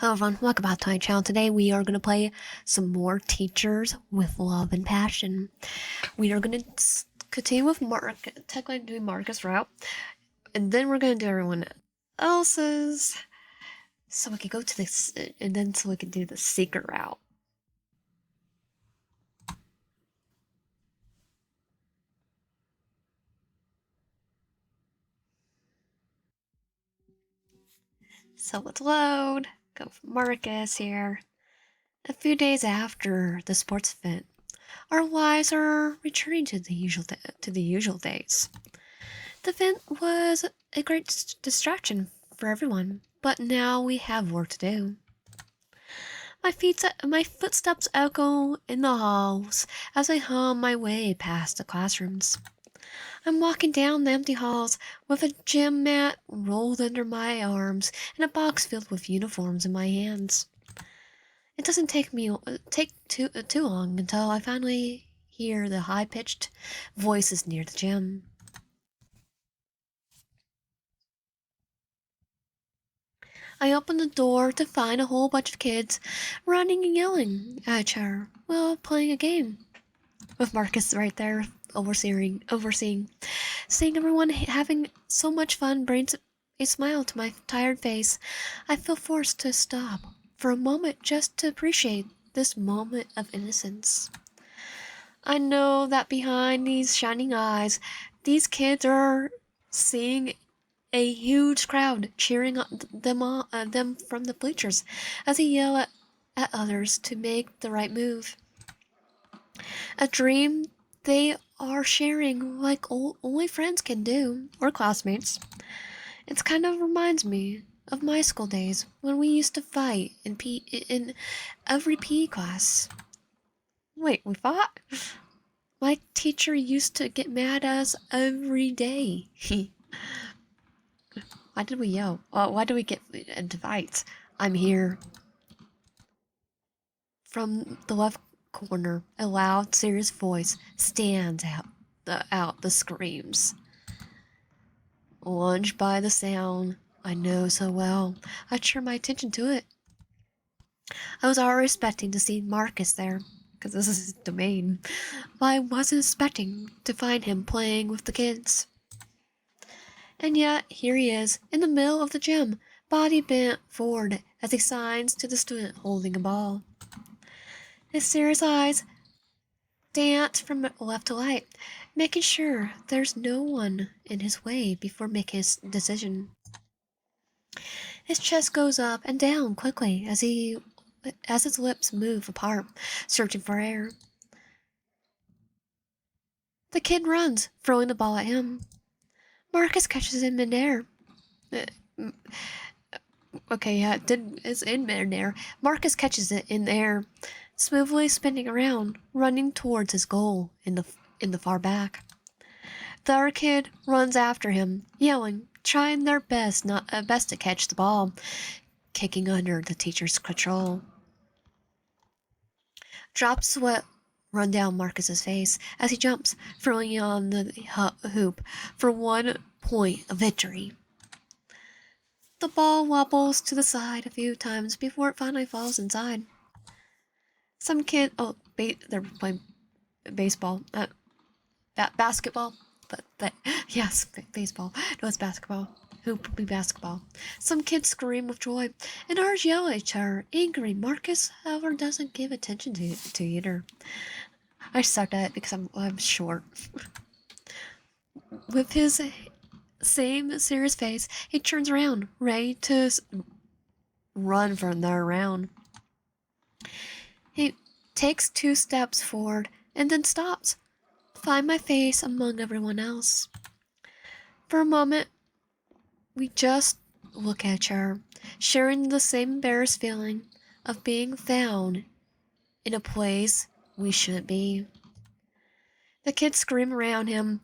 Hello everyone, welcome back to my channel. Today we are going to play some more Teachers with Love and Passion. We are going to continue with technically doing Markus' route, and then we're going to do everyone else's, so we can go to this, and then so we can do the secret route. So let's load, go for Markus here. A few days after the sports event, our lives are returning to the usual days. The event was a great distraction for everyone, but now we have work to do. My footsteps echo in the halls as I hum my way past the classrooms. I'm walking down the empty halls with a gym mat rolled under my arms and a box filled with uniforms in my hands. It doesn't take too long until I finally hear the high-pitched voices near the gym. I open the door to find a whole bunch of kids running and yelling at each other while playing a game. With Markus right there overseeing. Seeing everyone having so much fun brings a smile to my tired face. I feel forced to stop for a moment just to appreciate this moment of innocence. I know that behind these shining eyes, these kids are seeing a huge crowd cheering them from the bleachers as they yell at others to make the right move. A dream they are sharing like only friends can do, or classmates. It kind of reminds me of my school days when we used to fight in every PE class. Wait, we fought? My teacher used to get mad at us every day. Why did we yell? Why did we get into fights? I'm here. From the left corner, a loud, serious voice stands out the screams. Lunged by the sound I know so well, I turn my attention to it. I was already expecting to see Markus there, because this is his domain, but I wasn't expecting to find him playing with the kids. And yet, here he is, in the middle of the gym, body bent forward as he signs to the student holding a ball. His serious eyes dance from left to right, making sure there's no one in his way before making his decision. His chest goes up and down quickly as his lips move apart, searching for air. The kid runs, throwing the ball at him. Markus catches him midair. Okay, yeah, it's in midair. Markus catches it in the air, smoothly spinning around, running towards his goal in the far back. The other kid runs after him, yelling, trying their best to catch the ball, kicking under the teacher's control. Drops of sweat run down Markus's face as he jumps, throwing on the hoop for 1 point of victory. The ball wobbles to the side a few times before it finally falls inside. Some kid, they're playing baseball, basketball, but yes, baseball. No, it's basketball. Hoop would be basketball. Some kids scream with joy, and others yell at each other, angry. Markus, however, doesn't give attention to either. I suck at it because I'm short. With his same serious face, he turns around, ready to run for another round. He takes 2 steps forward and then stops. Find my face among everyone else. For a moment, we just look at her, sharing the same embarrassed feeling of being found in a place we shouldn't be. The kids scream around him,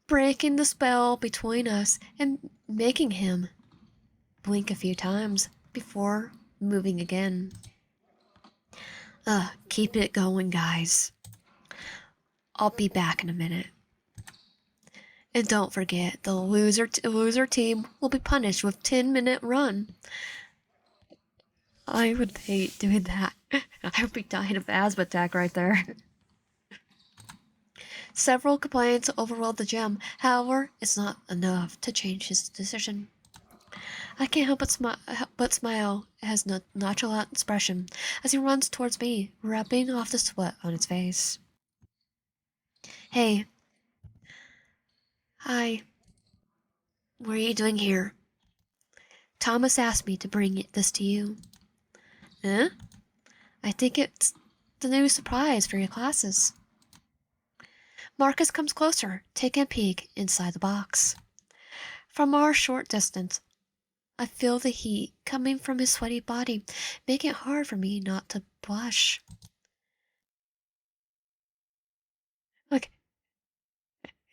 breaking the spell between us and making him blink a few times before moving again. Keep it going, guys. I'll be back in a minute. And don't forget, the loser team will be punished with 10-minute run. I would hate doing that. I would be dying of asthma attack right there. Several complaints overwhelmed the gym. However, it's not enough to change his decision. I can't help but smile at his nonchalant expression as he runs towards me, rubbing off the sweat on his face. Hey, hi, what are you doing here? Thomas asked me to bring this to you. Eh? I think it's the new surprise for your classes. Marcus comes closer, taking a peek inside the box. From our short distance, I feel the heat coming from his sweaty body, making it hard for me not to blush. Look,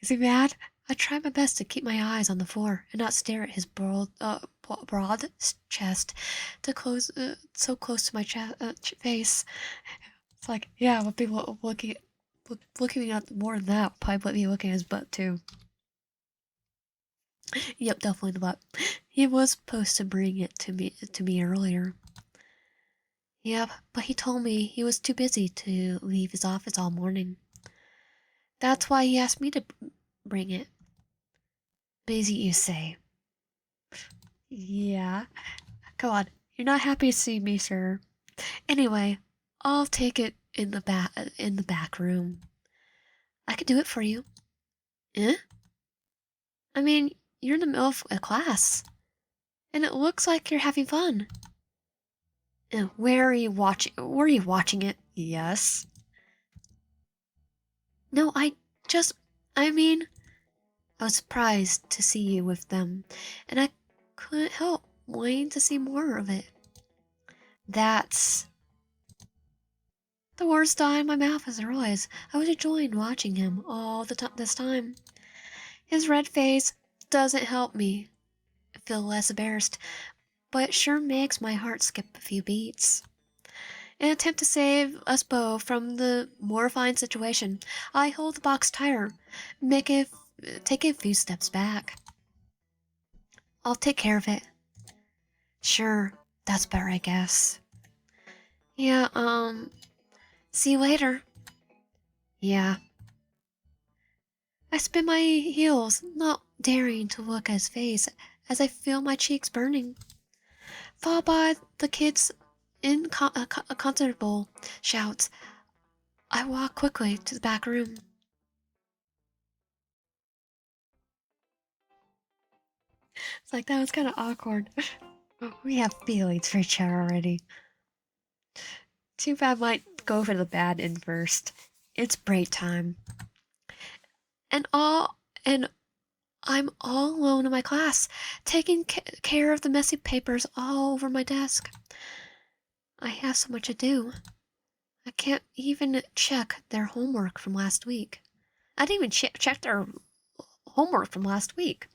is he mad? I try my best to keep my eyes on the floor and not stare at his broad chest so close to my face. It's like, yeah, but people looking at more than that probably be looking at his butt too. Yep, definitely the butt. He was supposed to bring it to me earlier. Yep, but he told me he was too busy to leave his office all morning. That's why he asked me to bring it. Busy, you say? Yeah. Come on, you're not happy to see me, sir. Anyway, I'll take it in the back room. I can do it for you. Eh? I mean, you're in the middle of a class, and it looks like you're having fun. Where are you watching? Were you watching it? Yes. No, just, I mean, I was surprised to see you with them, and I couldn't help wanting to see more of it. That's the worst time my mouth as always. I was enjoying watching him all this time. His red face doesn't help me feel less embarrassed, but it sure makes my heart skip a few beats. In an attempt to save us both from the mortifying situation, I hold the box tighter, take a few steps back. I'll take care of it. Sure, that's better, I guess. Yeah, see you later. Yeah. I spin my heels, not daring to look at his face as I feel my cheeks burning. Followed by the kid's inconsolable shouts, I walk quickly to the back room. It's like, that was kind of awkward. We have feelings for each other already. Too bad might go for the bad end first. It's break time. And I'm all alone in my class, taking care of the messy papers all over my desk. I have so much to do. I can't even check their homework from last week. I didn't even check their homework from last week.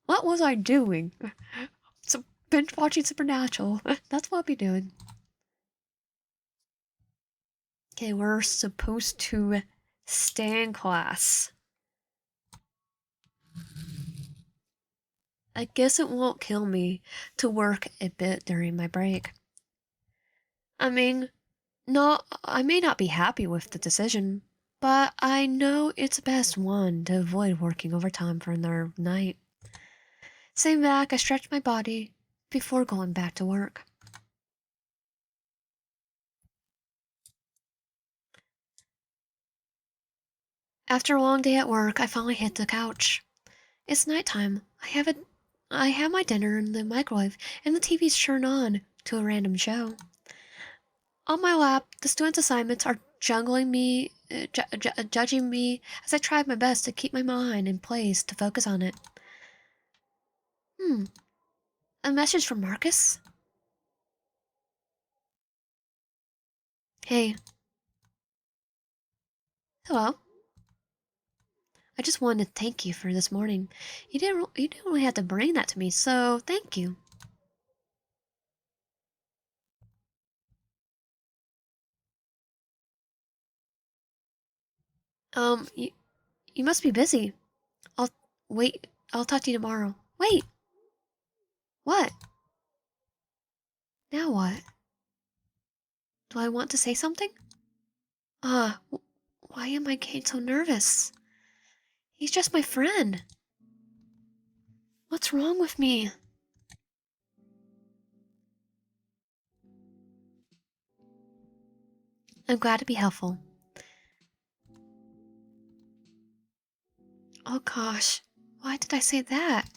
What was I doing? So, binge watching Supernatural. That's what I'll be doing. Okay, we're supposed to stay in class. I guess it won't kill me to work a bit during my break. I mean, I may not be happy with the decision, but I know it's the best one to avoid working overtime for another night. Sitting back, I stretch my body before going back to work. After a long day at work, I finally hit the couch. It's nighttime. I have my dinner in the microwave, and the TV's turned on to a random show. On my lap, the students' assignments are judging me as I try my best to keep my mind in place to focus on it. A message from Markus? Hey. Hello. I just wanted to thank you for this morning. You didn't really have to bring that to me, so thank you. You, you must be busy. I'll wait. I'll talk to you tomorrow. Wait. What? Now what? Do I want to say something? Why am I getting so nervous? He's just my friend. What's wrong with me? I'm glad to be helpful. Oh gosh, why did I say that?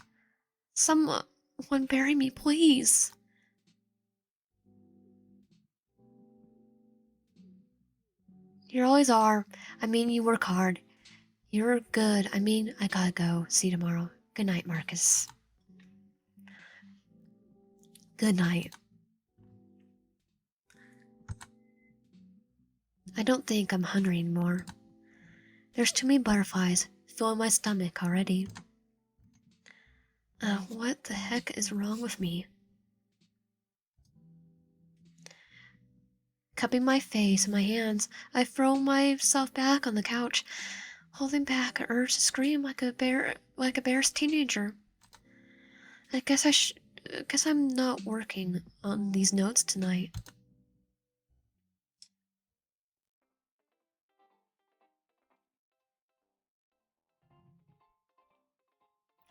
Someone bury me, please. You always are. I mean, you work hard. You're good. I mean, I gotta go. See you tomorrow. Good night, Markus. Good night. I don't think I'm hungry anymore. There's too many butterflies filling my stomach already. What the heck is wrong with me? Cupping my face in my hands, I throw myself back on the couch, holding back an urge to scream like a bear's teenager. I guess I'm not working on these notes tonight.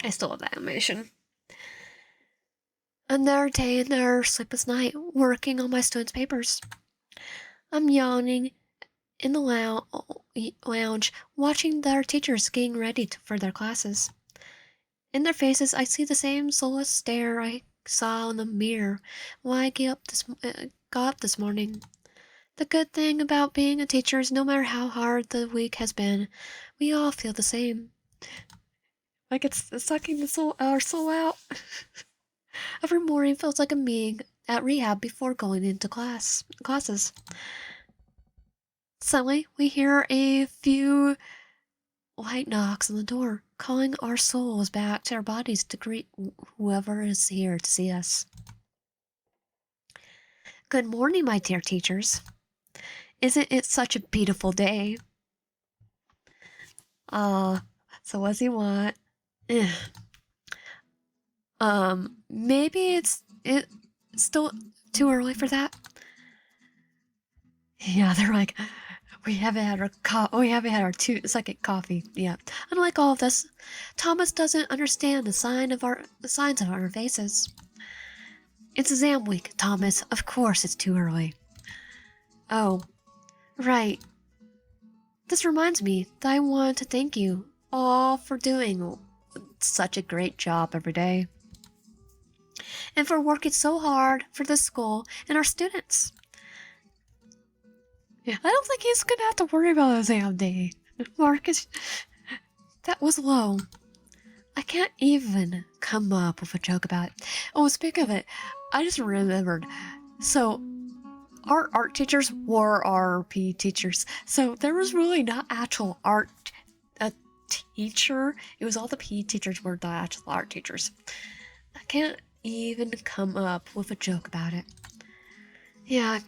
I still love that animation. Another day, another sleepless night, working on my students' papers. I'm yawning in the lounge, watching their teachers getting ready for their classes. In their faces, I see the same soulless stare I saw in the mirror when I got up this morning. The good thing about being a teacher is no matter how hard the week has been, we all feel the same. Like it's sucking our soul out. Every morning feels like a meeting at rehab before going into classes. Suddenly, we hear a few light knocks on the door, calling our souls back to our bodies to greet whoever is here to see us. Good morning, my dear teachers. Isn't it such a beautiful day? So what's he want? Maybe it's still too early for that. Yeah, they're like, we haven't had our second coffee yet. Unlike all of this, Thomas doesn't understand the signs of our faces. It's exam week, Thomas. Of course it's too early. Oh, right. This reminds me that I want to thank you all for doing such a great job every day. And for working so hard for the school and our students. Yeah, I don't think he's gonna have to worry about exam day. Marcus, that was low. I can't even come up with a joke about it. Oh, speaking of it, I just remembered. So, our art teachers were our PE teachers. So there was really not actual art teacher. It was all the PE teachers were the actual art teachers. I can't even come up with a joke about it. Yeah,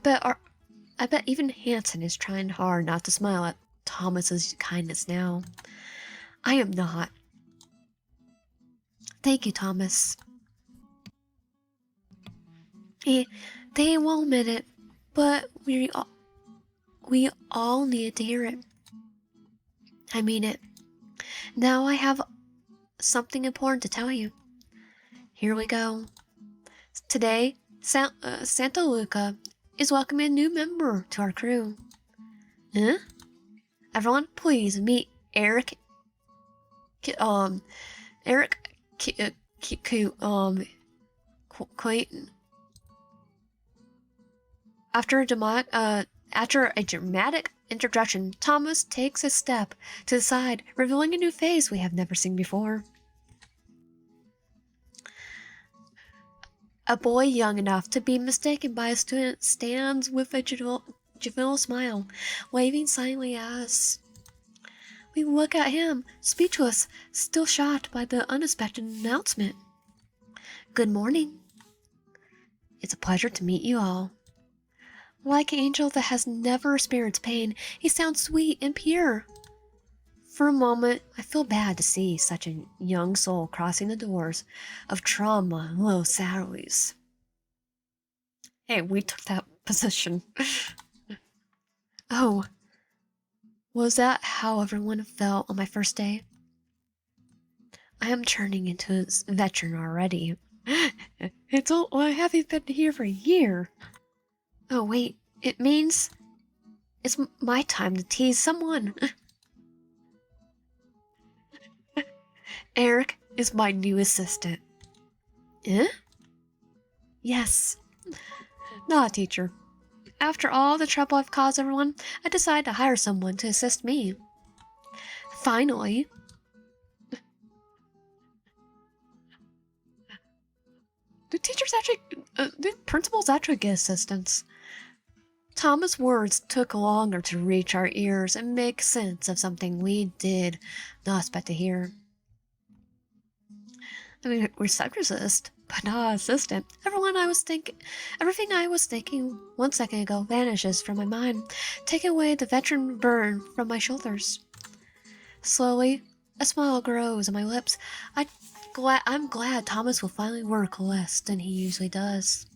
I bet even Hanson is trying hard not to smile at Thomas's kindness now. I am not. Thank you, Thomas. They won't admit it, but we all needed to hear it. I mean it. Now I have something important to tell you. Here we go. Today, Santa Luca is welcoming a new member to our crew. Huh? Everyone, please meet Eric. Eric. Clayton. After a dramatic introduction, Thomas takes a step to the side, revealing a new face we have never seen before. A boy young enough to be mistaken by a student stands with a juvenile smile, waving silently at us. We look at him, speechless, still shocked by the unexpected announcement. Good morning. It's a pleasure to meet you all. Like an angel that has never experienced pain, he sounds sweet and pure. For a moment, I feel bad to see such a young soul crossing the doors of trauma and low salaries. Hey, we took that position. Oh, was that how everyone felt on my first day? I am turning into a veteran already. I haven't been here for a year. Oh, wait, it means it's my time to tease someone. Eric is my new assistant. Eh? Yes, not a teacher. After all the trouble I've caused everyone, I decided to hire someone to assist me. Finally. Do principals actually get assistants? Thomas' words took longer to reach our ears and make sense of something we did not expect to hear. I mean, receptionist, but not assistant. Everything I was thinking 1 second ago vanishes from my mind, taking away the veteran burn from my shoulders. Slowly, a smile grows on my lips. I'm glad Thomas will finally work less than he usually does.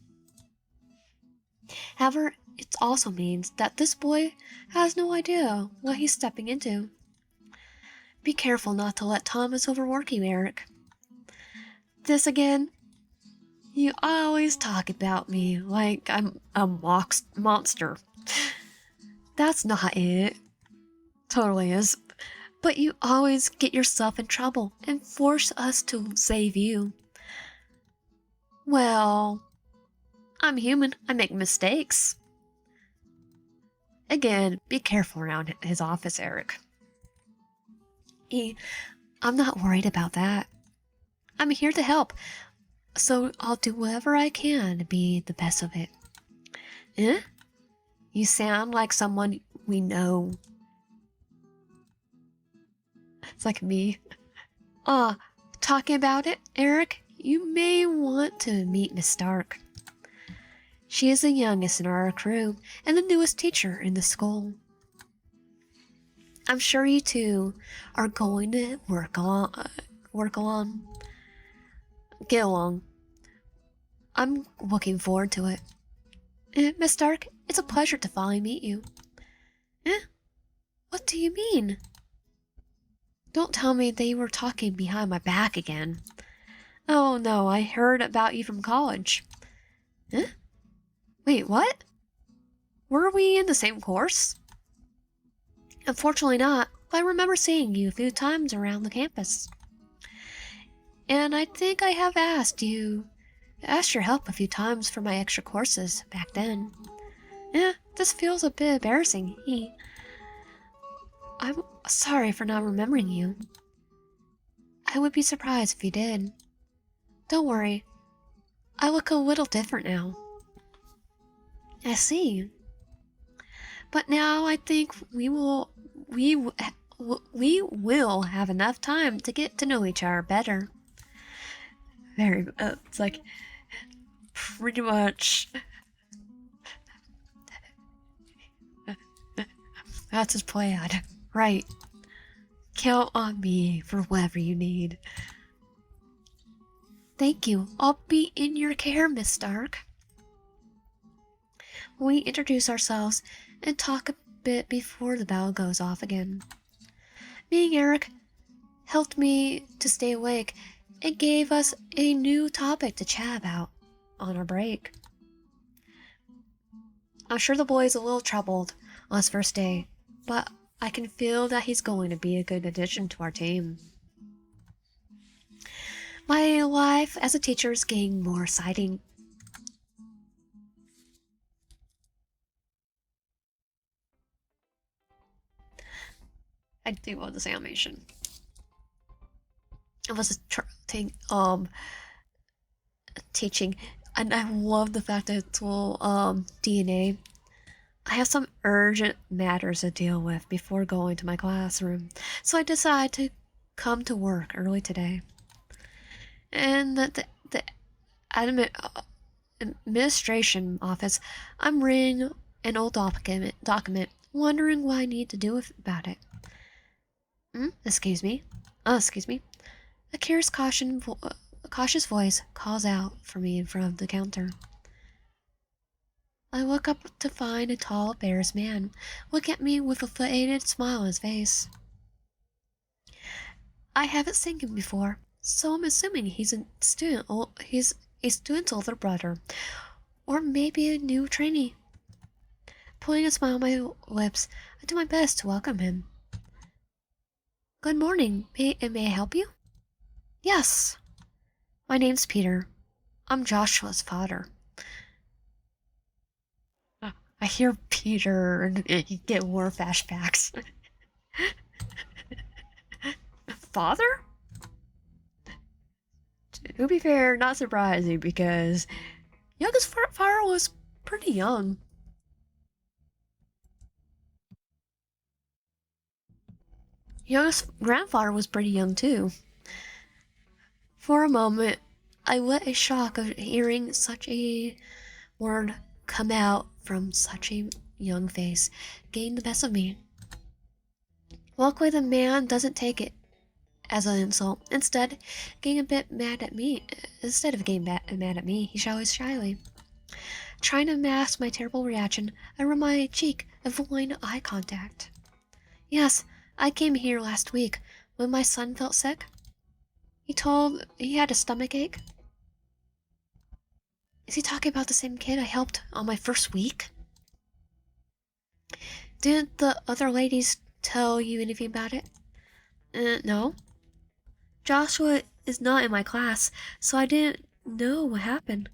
However, it also means that this boy has no idea what he's stepping into. Be careful not to let Thomas overwork you, Eric. This again? You always talk about me like I'm a monster. That's not it. Totally is. But you always get yourself in trouble and force us to save you. Well, I'm human. I make mistakes. Again, be careful around his office, Eric. I'm not worried about that. I'm here to help, so I'll do whatever I can to be the best of it. Eh? You sound like someone we know. It's like me. Talking about it, Eric, you may want to meet Miss Stark. She is the youngest in our crew and the newest teacher in the school. I'm sure you two are going to get along. I'm looking forward to it. Miss Stark, it's a pleasure to finally meet you. What do you mean? Don't tell me they were talking behind my back again. Oh no, I heard about you from college. Wait, what? Were we in the same course? Unfortunately not, but I remember seeing you a few times around the campus. And I think I have asked your help a few times for my extra courses back then. This feels a bit embarrassing. I'm sorry for not remembering you. I would be surprised if you did. Don't worry. I look a little different now. I see. But now I think we will have enough time to get to know each other better. It's like pretty much. That's his plan, right? Count on me for whatever you need. Thank you. I'll be in your care, Miss Stark. We introduce ourselves and talk a bit before the bell goes off again. Meeting Eric helped me to stay awake and gave us a new topic to chat about on our break. I'm sure the boy is a little troubled on his first day, but I can feel that he's going to be a good addition to our team. My life as a teacher is getting more exciting. I do love this animation. It was teaching, and I love the fact that it's all DNA. I have some urgent matters to deal with before going to my classroom, so I decided to come to work early today. And the administration office, I'm reading an old document, wondering what I need to do about it. Excuse me. Excuse me. A cautious voice calls out for me in front of the counter. I woke up to find a tall, bearish man look at me with a faded smile on his face. I haven't seen him before, so I'm assuming he's a student's older brother, or maybe a new trainee. Putting a smile on my lips, I do my best to welcome him. Good morning. May I help you? Yes. My name's Peter. I'm Joshua's father. I hear Peter and you get more flashbacks. Father? To be fair, not surprising because youngest father was pretty young. Youngest grandfather was pretty young too. For a moment, I let a shock of hearing such a word come out from such a young face gain the best of me. Luckily, the man doesn't take it as an insult. Instead, getting a bit mad at me. Instead of getting mad at me, he shouts shyly. Trying to mask my terrible reaction, I rub my cheek, avoiding eye contact. Yes, I came here last week when my son felt sick. He had a stomach ache. Is he talking about the same kid I helped on my first week? Didn't the other ladies tell you anything about it? No. Joshua is not in my class, so I didn't know what happened.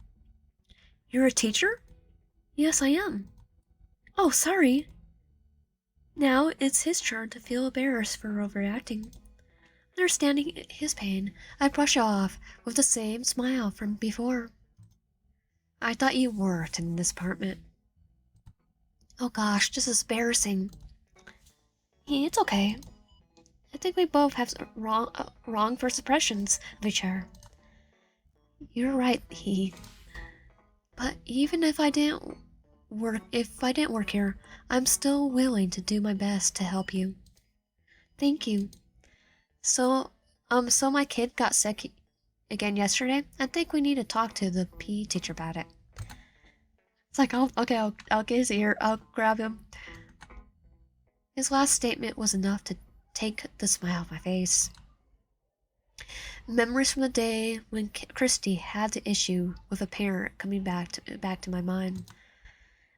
You're a teacher? Yes, I am. Oh, sorry. Now it's his turn to feel embarrassed for overreacting. Understanding his pain, I brush it off with the same smile from before. I thought you worked in this apartment. Oh gosh, this is embarrassing. It's okay. I think we both have wrong first impressions of each other. You're right, But even if I didn't work here, I'm still willing to do my best to help you. Thank you. So my kid got sick again yesterday. I think we need to talk to the PE teacher about it. It's like, I'll get his ear. I'll grab him. His last statement was enough to take the smile off my face. Memories from the day when Christy had the issue with a parent coming back to my mind.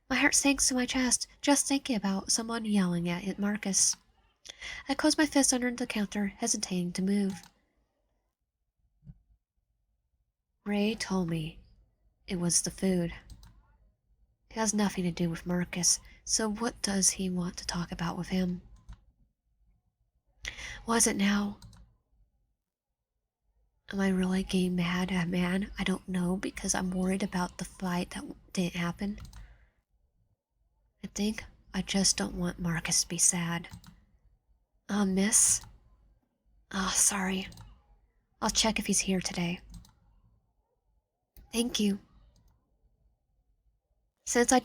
My heart sinks to my chest just thinking about someone yelling at Markus. I closed my fist under the counter, hesitating to move. Ray told me it was the food. It has nothing to do with Markus, so what does he want to talk about with him? What is it now? Am I really getting mad at a man I don't know because I'm worried about the fight that didn't happen? I think I just don't want Markus to be sad. Miss? Oh, sorry. I'll check if he's here today. Thank you. Since I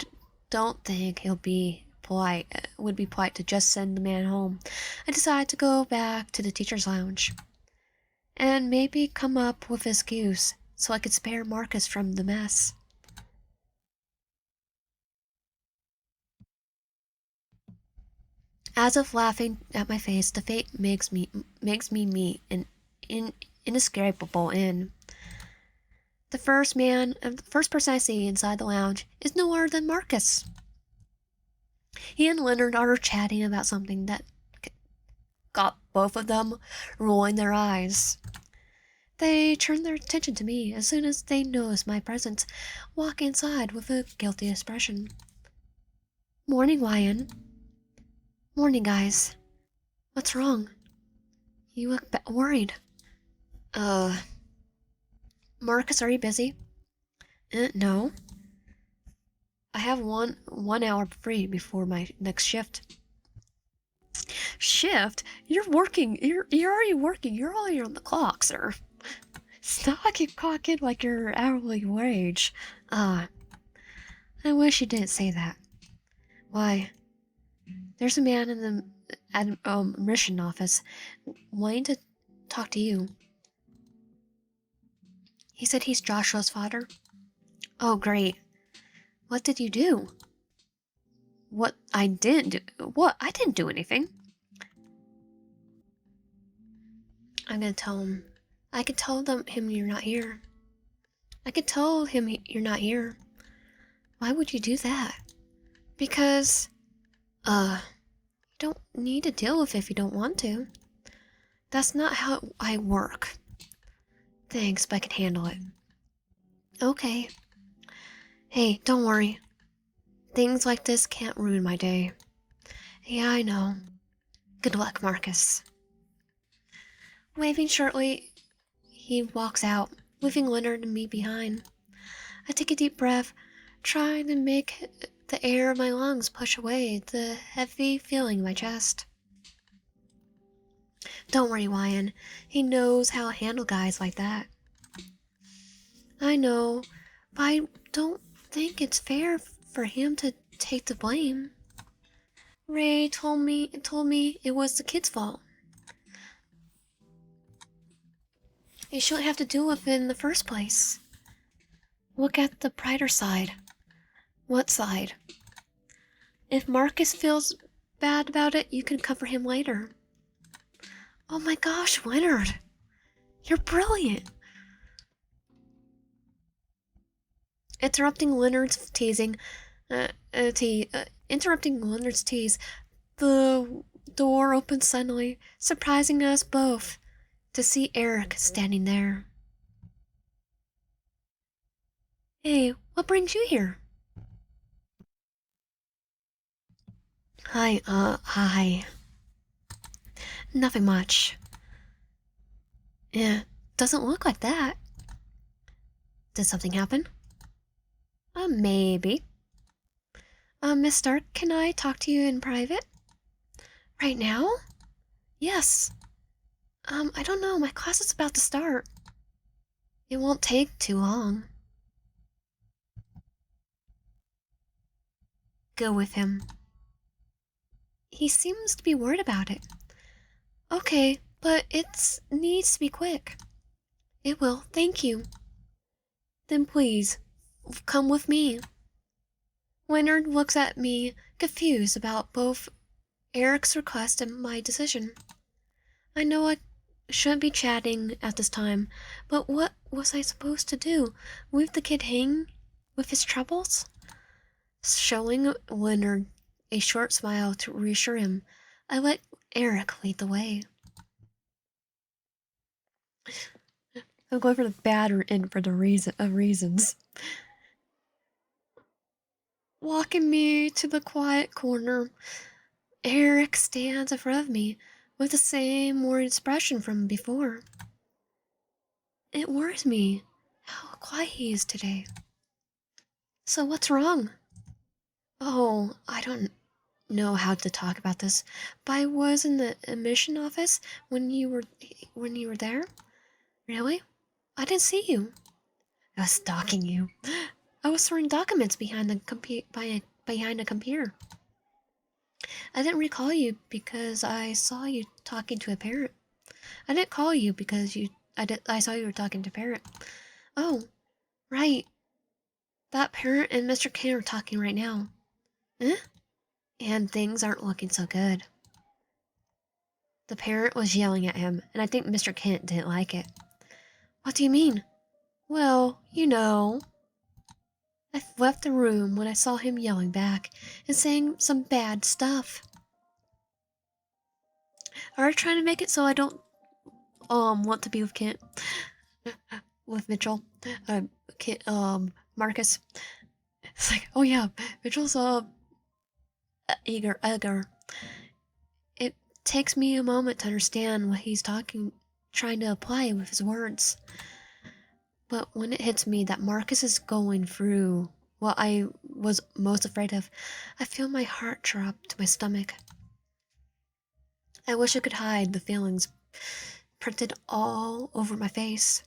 don't think would be polite to just send the man home, I decided to go back to the teacher's lounge. And maybe come up with an excuse so I could spare Markus from the mess. As if laughing at my face, the fate makes me meet an inescapable end. The first person I see inside the lounge is no other than Markus. He and Leonard are chatting about something that got both of them rolling their eyes. They turn their attention to me as soon as they notice my presence, walk inside with a guilty expression. Morning, Ryan. Morning, guys. What's wrong? You look worried. Markus, are you busy? No. I have one hour free before my next shift. Shift? You're working. You're already working. You're already on the clock, sir. It's not like you clock in like your hourly wage. I wish you didn't say that. Why? There's a man in the admission office wanting to talk to you. He said he's Joshua's father. Oh, great. What did you do? What I didn't do? What? I didn't do anything. I'm gonna tell him. I could tell him you're not here. I could tell him you're not here. Why would you do that? Because, you don't need to deal with it if you don't want to. That's not how I work. Thanks, but I can handle it. Okay. Hey, don't worry. Things like this can't ruin my day. Yeah, I know. Good luck, Markus. Waving shortly, he walks out, leaving Leonard and me behind. I take a deep breath, trying to make the air of my lungs push away the heavy feeling in my chest. Don't worry, Wyan. He knows how to handle guys like that. I know, but I don't think it's fair for him to take the blame. Ray told me it was the kid's fault. He shouldn't have to deal with it in the first place. Look at the brighter side. What side? If Markus feels bad about it, you can comfort him later. Oh my gosh, Leonard! You're brilliant! Interrupting Leonard's tease, the door opened suddenly, surprising us both to see Eric standing there. Hey, what brings you here? Hi. Nothing much. Yeah, doesn't look like that. Did something happen? Maybe. Miss Stark, can I talk to you in private? Right now? Yes. I don't know, my class is about to start. It won't take too long. Go with him. He seems to be worried about it. Okay, but it needs to be quick. It will, thank you. Then please, come with me. Leonard looks at me, confused about both Eric's request and my decision. I know I shouldn't be chatting at this time, but what was I supposed to do? Leave the kid hang with his troubles? Showing Leonard a short smile to reassure him, I let Eric lead the way. I'm going for the bad end for the reasons. Walking me to the quiet corner, Eric stands in front of me with the same worried expression from before. It worries me how quiet he is today. So what's wrong? Oh, I don't know how to talk about this, but I was in the admission office when you were there. Really? I didn't see you. I was stalking you. I was sorting documents behind the computer. I didn't recall you because I saw you talking to a parent. I didn't call you because I saw you were talking to a parent. Oh, right. That parent and Mr. Kane are talking right now. Eh? And things aren't looking so good. The parent was yelling at him, and I think Mr. Kent didn't like it. What do you mean? Well, you know. I left the room when I saw him yelling back and saying some bad stuff. Are you trying to make it so I don't want to be with Kent? With Mitchell? Kent, Markus? It's like, oh yeah, Mitchell's eager. It takes me a moment to understand what he's trying to apply with his words. But when it hits me that Markus is going through what I was most afraid of, I feel my heart drop to my stomach. I wish I could hide the feelings printed all over my face.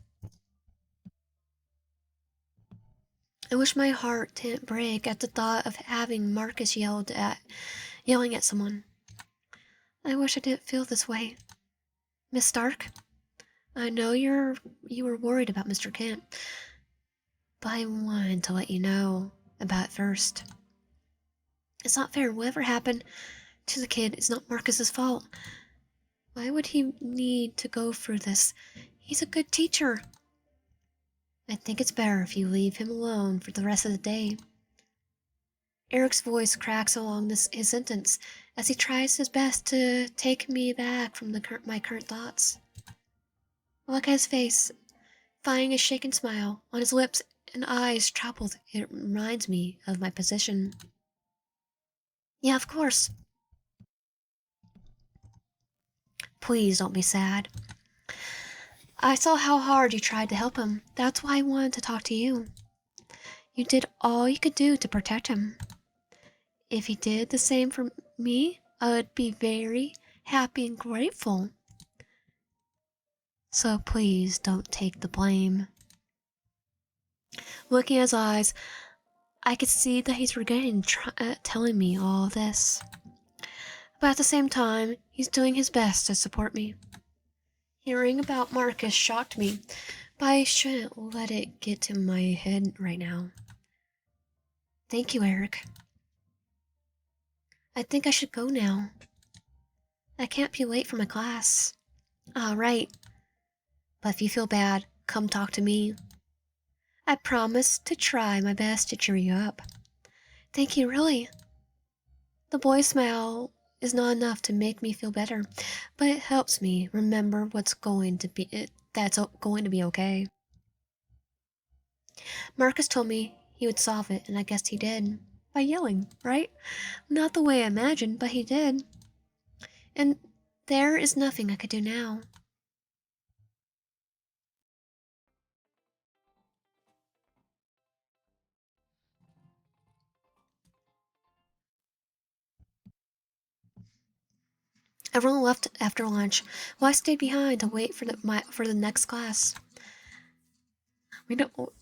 I wish my heart didn't break at the thought of having Markus yelling at someone. I wish I didn't feel this way. Miss Stark, I know you were worried about Mr. Kent, but I wanted to let you know about it first. It's not fair. Whatever happened to the kid is not Marcus's fault. Why would he need to go through this? He's a good teacher. I think it's better if you leave him alone for the rest of the day. Eric's voice cracks along his sentence as he tries his best to take me back from my current thoughts. I look at his face, finding a shaken smile on his lips and eyes troubled. It reminds me of my position. Yeah, of course. Please don't be sad. I saw how hard you tried to help him. That's why I wanted to talk to you. You did all you could do to protect him. If he did the same for me, I would be very happy and grateful. So please don't take the blame. Looking at his eyes, I could see that he's regretting telling me all this. But at the same time, he's doing his best to support me. Hearing about Marcus shocked me, but I shouldn't let it get to my head right now. Thank you, Eric. I think I should go now. I can't be late for my class. Ah, right. But if you feel bad, come talk to me. I promise to try my best to cheer you up. Thank you, really. The boy's smile is not enough to make me feel better, but it helps me remember that's going to be okay. Marcus told me he would solve it, and I guess he did. By yelling, right? Not the way I imagined, but he did. And there is nothing I could do now. Everyone left after lunch, while I stayed behind to wait for the next class.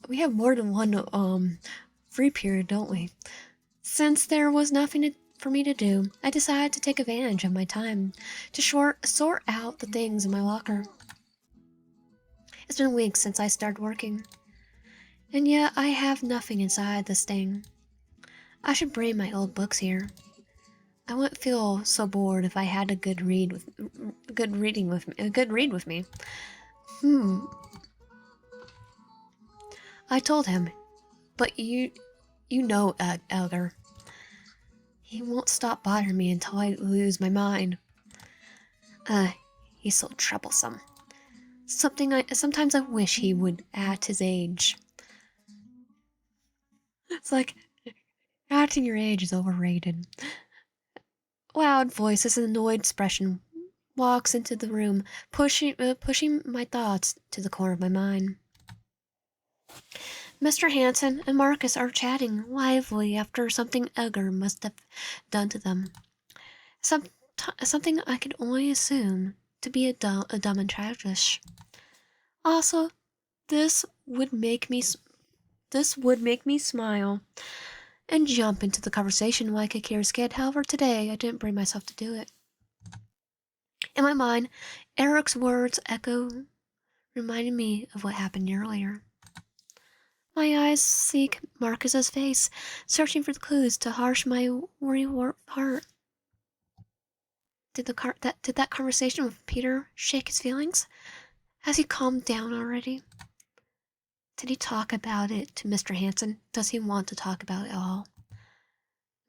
We have more than one free period, don't we? Since there was nothing for me to do, I decided to take advantage of my time to sort out the things in my locker. It's been weeks since I started working, and yet I have nothing inside this thing. I should bring my old books here. I wouldn't feel so bored if I had a good read with me. Hmm. I told him, but you know, Elder. He won't stop bothering me until I lose my mind. Uh, he's so troublesome. Sometimes I wish he would at his age. It's like acting your age is overrated. Loud voice, an annoyed expression, walks into the room, pushing my thoughts to the corner of my mind. Mr. Hanson and Marcus are chatting lively after something Edgar must have done to them. Some, Something I could only assume to be a dumb and childish. Also, this would make me smile and jump into the conversation like a curious kid. However, today I didn't bring myself to do it. In my mind, Eric's words echo, reminding me of what happened earlier. My eyes seek Marcus's face, searching for the clues to harsh my worry heart. Did that conversation with Peter shake his feelings? Has he calmed down already? Did he talk about it to Mr. Hanson? Does he want to talk about it at all?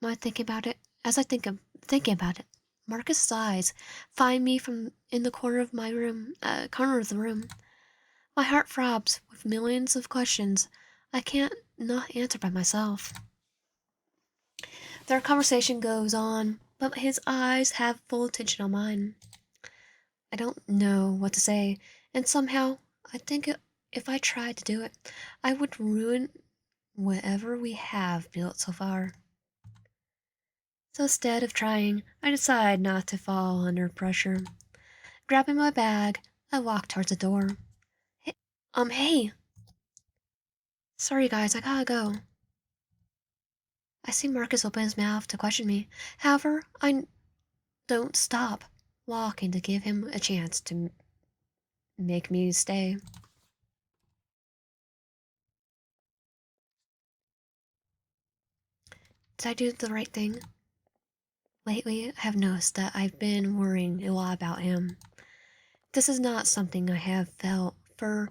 Am I thinking about it? As I thinking about it, Marcus's eyes find me from in the corner of the room. My heart throbs with millions of questions I can't not answer by myself. Their conversation goes on, but his eyes have full attention on mine. I don't know what to say, and somehow I think if I tried to do it, I would ruin whatever we have built so far. So instead of trying, I decide not to fall under pressure. Grabbing my bag, I walk towards the door. Hey! Sorry guys, I gotta go. I see Marcus open his mouth to question me. However, I don't stop walking to give him a chance to make me stay. Did I do the right thing? Lately, I have noticed that I've been worrying a lot about him. This is not something I have felt for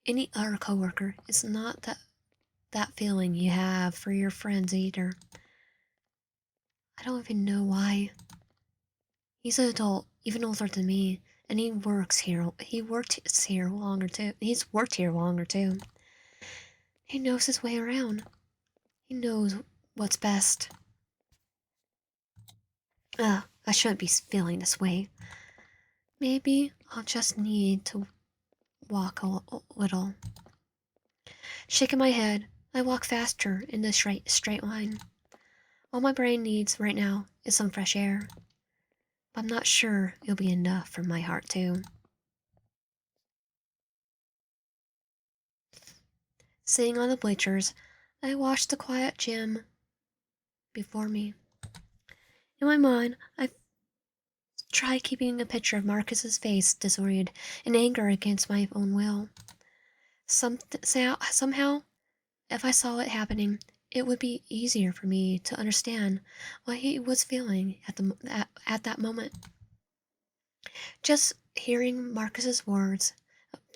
any other coworker. It's not that feeling you have for your friends either. I don't even know why. He's an adult, even older than me, and he works here. He worked here longer too. He's worked here longer too. He knows his way around. He knows what's best. I shouldn't be feeling this way. Maybe I'll just need to walk a little. Shaking my head, I walk faster in the straight line. All my brain needs right now is some fresh air. But I'm not sure it'll be enough for my heart too. Sitting on the bleachers, I watch the quiet gym before me. In my mind, I try keeping a picture of Marcus's face disoriented in anger against my own will. Somehow, if I saw it happening, it would be easier for me to understand what he was feeling at that moment. Just hearing Marcus's words,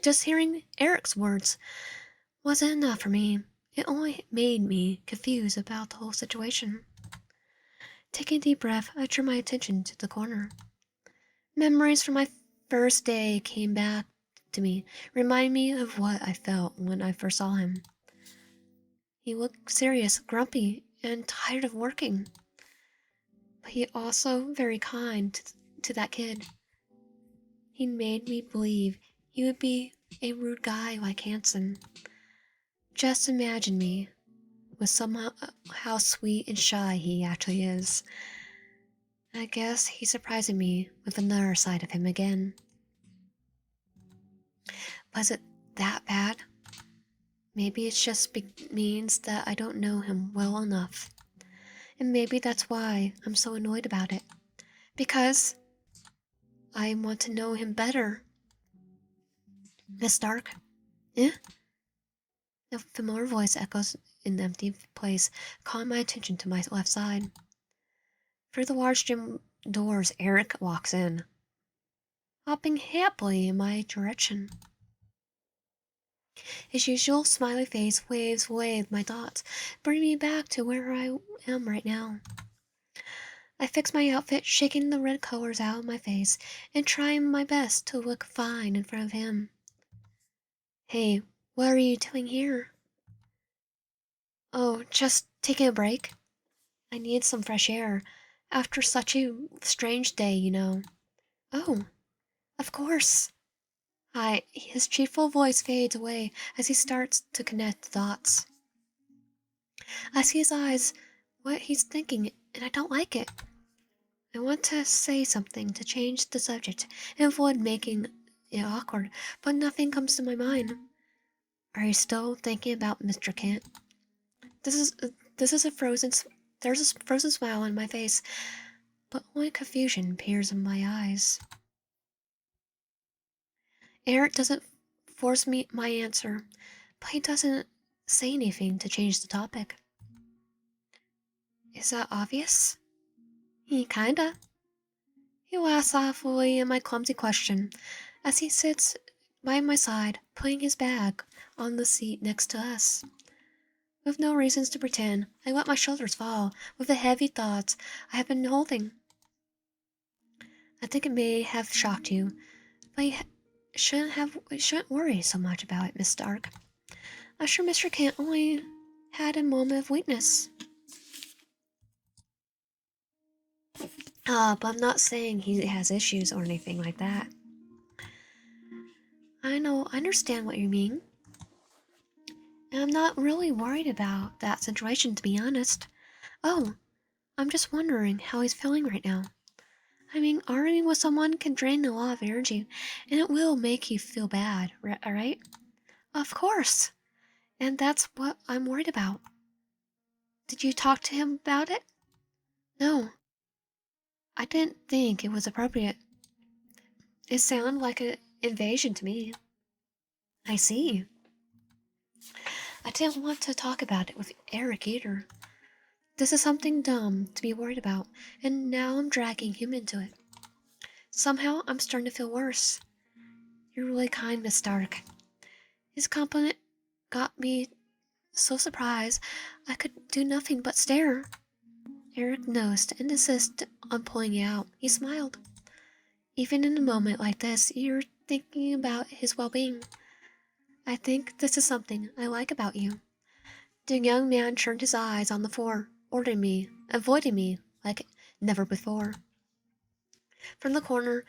just hearing Eric's words, wasn't enough for me. It only made me confused about the whole situation. Taking a deep breath, I drew my attention to the corner. Memories from my first day came back to me, reminding me of what I felt when I first saw him. He looked serious, grumpy, and tired of working. But he also very kind to that kid. He made me believe he would be a rude guy like Hanson. Just imagine me with somehow how sweet and shy he actually is. I guess he's surprising me with another side of him again. Was it that bad? Maybe it just means that I don't know him well enough. And maybe that's why I'm so annoyed about it. Because I want to know him better. Miss Stark? Eh? A familiar voice echoes in the empty place, calling my attention to my left side. Through the large gym doors, Eric walks in, hopping happily in my direction. His usual smiley face waves away with my thoughts, bringing me back to where I am right now. I fix my outfit, shaking the red colors out of my face, and trying my best to look fine in front of him. Hey, what are you doing here? Oh, just taking a break. I need some fresh air. After such a strange day, you know. Oh, of course. Hi, his cheerful voice fades away as he starts to connect the dots. I see his eyes, what he's thinking, and I don't like it. I want to say something to change the subject and avoid making it awkward, but nothing comes to my mind. Are you still thinking about Mr. Kent? This is this is a frozen. There's a frozen smile on my face, but only confusion appears in my eyes. Eric doesn't force me my answer, but he doesn't say anything to change the topic. Is that obvious? Kinda. He laughs awfully at my clumsy question as he sits by my side, putting his bag on the seat next to us. With no reasons to pretend, I let my shoulders fall with the heavy thoughts I have been holding. I think it may have shocked you, but you shouldn't worry so much about it, Miss Stark. I'm sure Mr. Kent only had a moment of weakness. But I'm not saying he has issues or anything like that. I understand what you mean. And I'm not really worried about that situation, to be honest. Oh, I'm just wondering how he's feeling right now. I mean, arguing with someone can drain a lot of energy, and it will make you feel bad, right? Of course. And that's what I'm worried about. Did you talk to him about it? No, I didn't think it was appropriate. It sounded like an invasion to me. I see. I didn't want to talk about it with Eric either. This is something dumb to be worried about, and now I'm dragging him into it. Somehow, I'm starting to feel worse. You're really kind, Miss Stark. His compliment got me so surprised I could do nothing but stare. Eric nosed and insisted on pulling it out. He smiled. Even in a moment like this, you're thinking about his well-being. I think this is something I like about you. The young man turned his eyes on the floor, avoiding me like never before. From the corner,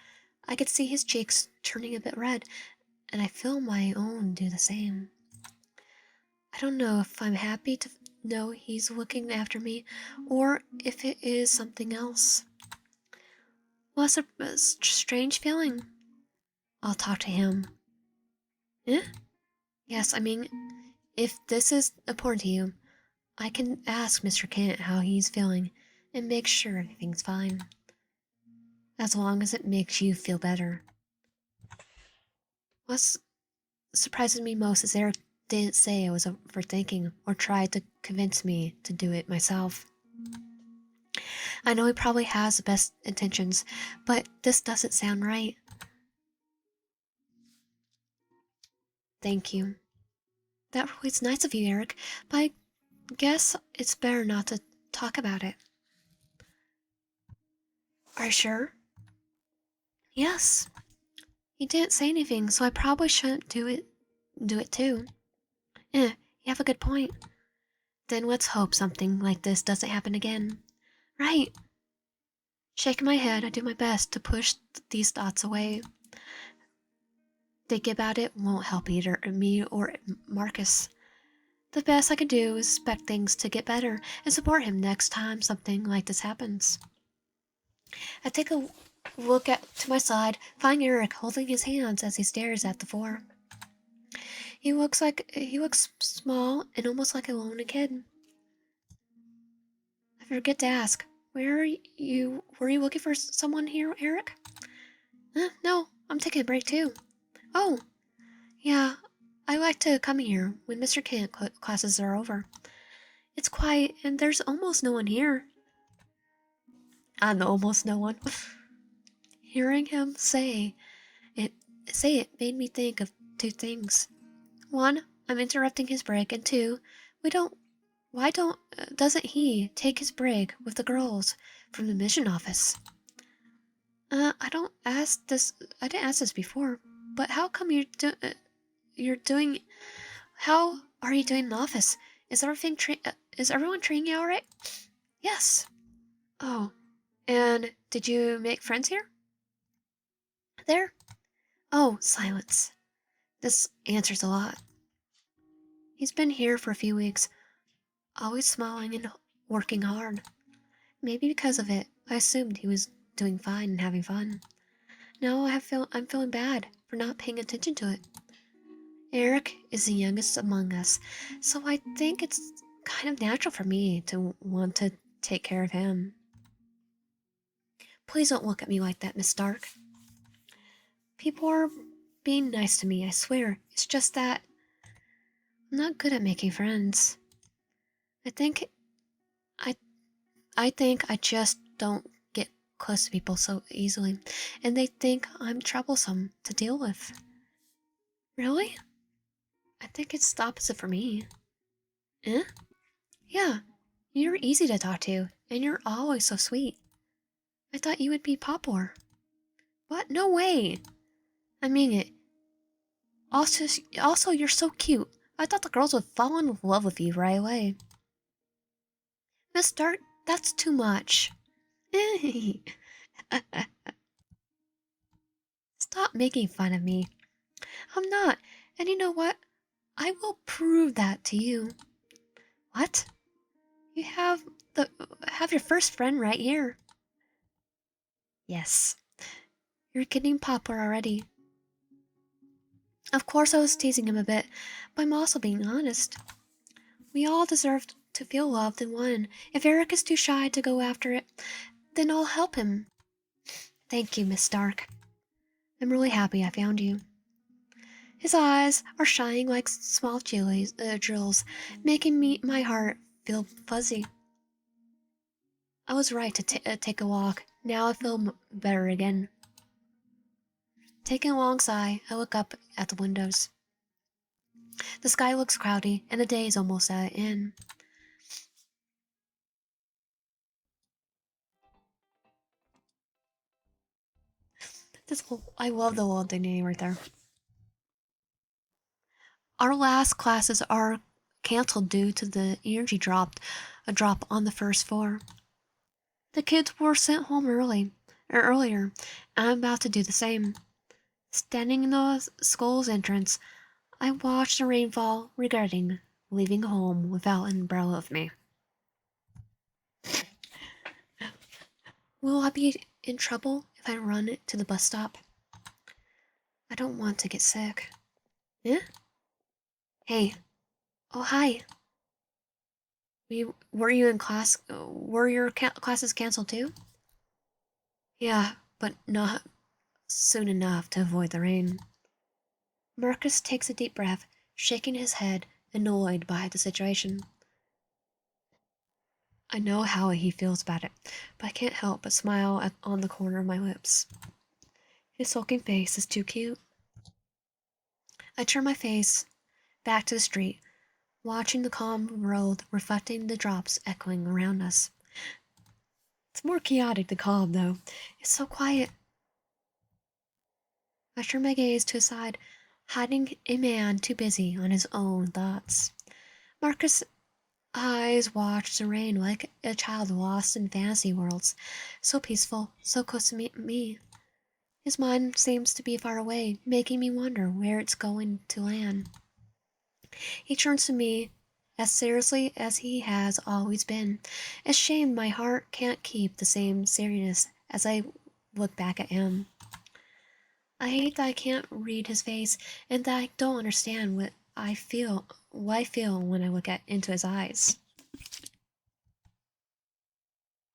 I could see his cheeks turning a bit red, and I feel my own do the same. I don't know if I'm happy to know he's looking after me, or if it is something else. Well, it's a strange feeling. I'll talk to him. Eh? Yes, I mean, if this is important to you, I can ask Mr. Kent how he's feeling and make sure everything's fine. As long as it makes you feel better. What surprises me most is Eric didn't say I was overthinking or tried to convince me to do it myself. I know he probably has the best intentions, but this doesn't sound right. Thank you. That really is nice of you, Eric, but I guess it's better not to talk about it. Are you sure? Yes. He didn't say anything, so I probably shouldn't do it too. You have a good point. Then let's hope something like this doesn't happen again. Right. Shaking my head, I do my best to push these thoughts away. Thinking about it won't help either me or Markus. The best I can do is expect things to get better and support him next time something like this happens. I take a look to my side, find Eric holding his hands as he stares at the floor. He looks small and almost like a lonely kid. I forget to ask, were you looking for someone here, Eric? No, I'm taking a break too. Oh, yeah, I like to come here when Mr. Kent classes are over. It's quiet and there's almost no one here. I'm almost no one. Hearing him say it made me think of two things. One, I'm interrupting his break, and two, we don't. Why doesn't he take his break with the girls from the mission office? I don't ask this. I didn't ask this before, but how come you're doing? How are you doing in the office? Is everyone treating you all right? Yes. Oh, and did you make friends here? There? Oh, silence. This answers a lot. He's been here for a few weeks, always smiling and working hard. Maybe because of it, I assumed he was doing fine and having fun. Now I'm feeling bad for not paying attention to it. Eric is the youngest among us, so I think it's kind of natural for me to want to take care of him. Please don't look at me like that, Miss Stark. People are being nice to me, I swear. It's just that I'm not good at making friends. I think I I think I just don't get close to people so easily, and they think I'm troublesome to deal with. Really? I think it's the opposite for me. Eh? Yeah, you're easy to talk to, and you're always so sweet. I thought you would be popular. What? No way! I mean it. Also, you're so cute. I thought the girls would fall in love with you right away. Miss Dart, that's too much. Stop making fun of me. I'm not. And you know what? I will prove that to you. What? You have your first friend right here. Yes. You're getting popular already. Of course I was teasing him a bit, but I'm also being honest. We all deserve to feel loved and wanted. If Eric is too shy to go after it, then I'll help him. Thank you, Miss Stark. I'm really happy I found you. His eyes are shining like small drills, making my heart feel fuzzy. I was right to take a walk. Now I feel better again. Taking a long sigh, I look up at the windows. The sky looks cloudy, and the day is almost at an end. I love the little dignity right there. Our last classes are canceled due to the energy a drop on the first floor. The kids were sent home earlier, and I'm about to do the same. Standing in the school's entrance, I watched the rainfall, regretting leaving home without an umbrella with me. Will I be in trouble if I run to the bus stop? I don't want to get sick. Eh? Hey. Oh, hi. Were you in class? Were your classes canceled too? Yeah, but not soon enough to avoid the rain. Markus takes a deep breath, shaking his head, annoyed by the situation. I know how he feels about it, but I can't help but smile on the corner of my lips. His sulking face is too cute. I turn my face back to the street, watching the calm road reflecting the drops echoing around us. It's more chaotic than calm, though. It's so quiet. I turn my gaze to his side, hiding a man too busy on his own thoughts. Markus' eyes watch the rain like a child lost in fantasy worlds, so peaceful, so close to me. His mind seems to be far away, making me wonder where it's going to land. He turns to me as seriously as he has always been. It's shame my heart can't keep the same seriousness as I look back at him. I hate that I can't read his face and that I don't understand what I feel when I look into his eyes.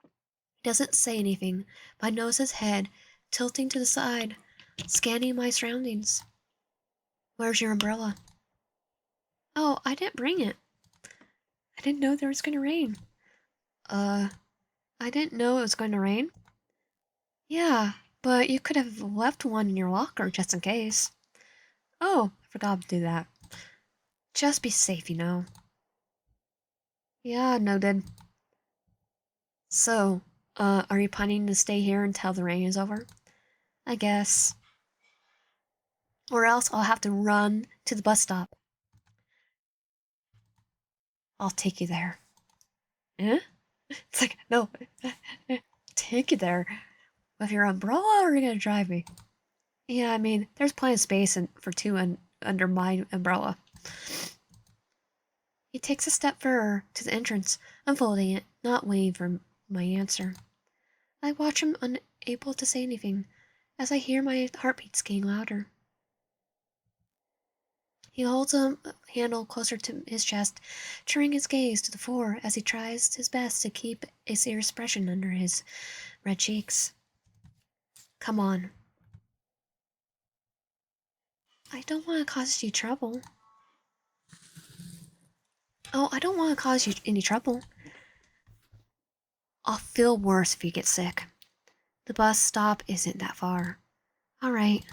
He doesn't say anything, but I notice his head tilting to the side, scanning my surroundings. Where's your umbrella? Oh, I didn't bring it. I didn't know there was going to rain. I didn't know it was going to rain? Yeah, but you could have left one in your locker just in case. Oh, I forgot to do that. Just be safe, you know. Yeah, noted. So, are you planning to stay here until the rain is over? I guess. Or else I'll have to run to the bus stop. I'll take you there. Eh? It's like, no. Take you there. With your umbrella, or are you gonna drive me? Yeah, I mean, there's plenty of space for two under my umbrella. He takes a step further to the entrance, unfolding it, not waiting for my answer. I watch him unable to say anything, as I hear my heartbeats getting louder. He holds a handle closer to his chest, turning his gaze to the floor as he tries his best to keep a serious expression under his red cheeks. Come on. I don't want to cause you trouble. Oh, I don't want to cause you any trouble. I'll feel worse if you get sick. The bus stop isn't that far. All right.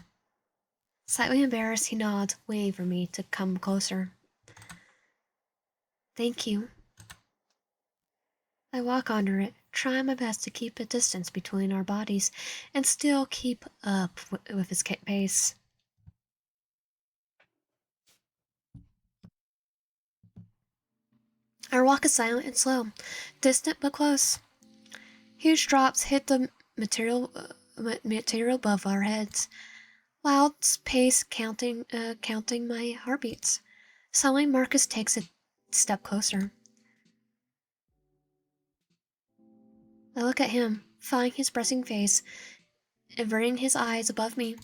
Slightly embarrassed, he nods, waiting for me to come closer. Thank you. I walk under it, trying my best to keep a distance between our bodies and still keep up with his pace. Our walk is silent and slow, distant but close. Huge drops hit the material above our heads. Loud pace counting my heartbeats. Suddenly, Markus takes a step closer. I look at him, finding his pressing face, averting his eyes above me.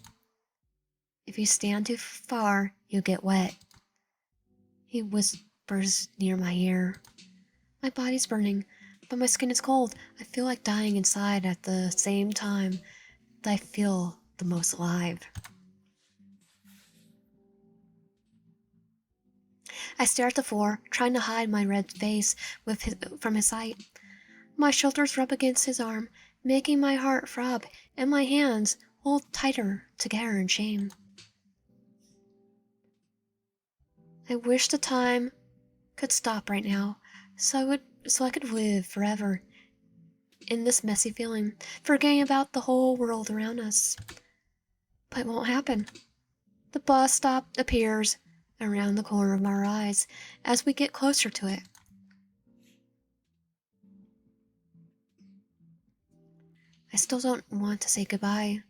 If you stand too far, you'll get wet. He whispers near my ear. My body's burning, but my skin is cold. I feel like dying inside at the same time that I feel the most alive. I stare at the floor, trying to hide my red face from his sight. My shoulders rub against his arm, making my heart throb, and my hands hold tighter together in shame. I wish the time could stop right now, so I could live forever in this messy feeling, forgetting about the whole world around us. But it won't happen. The bus stop appears around the corner of our eyes as we get closer to it. I still don't want to say goodbye.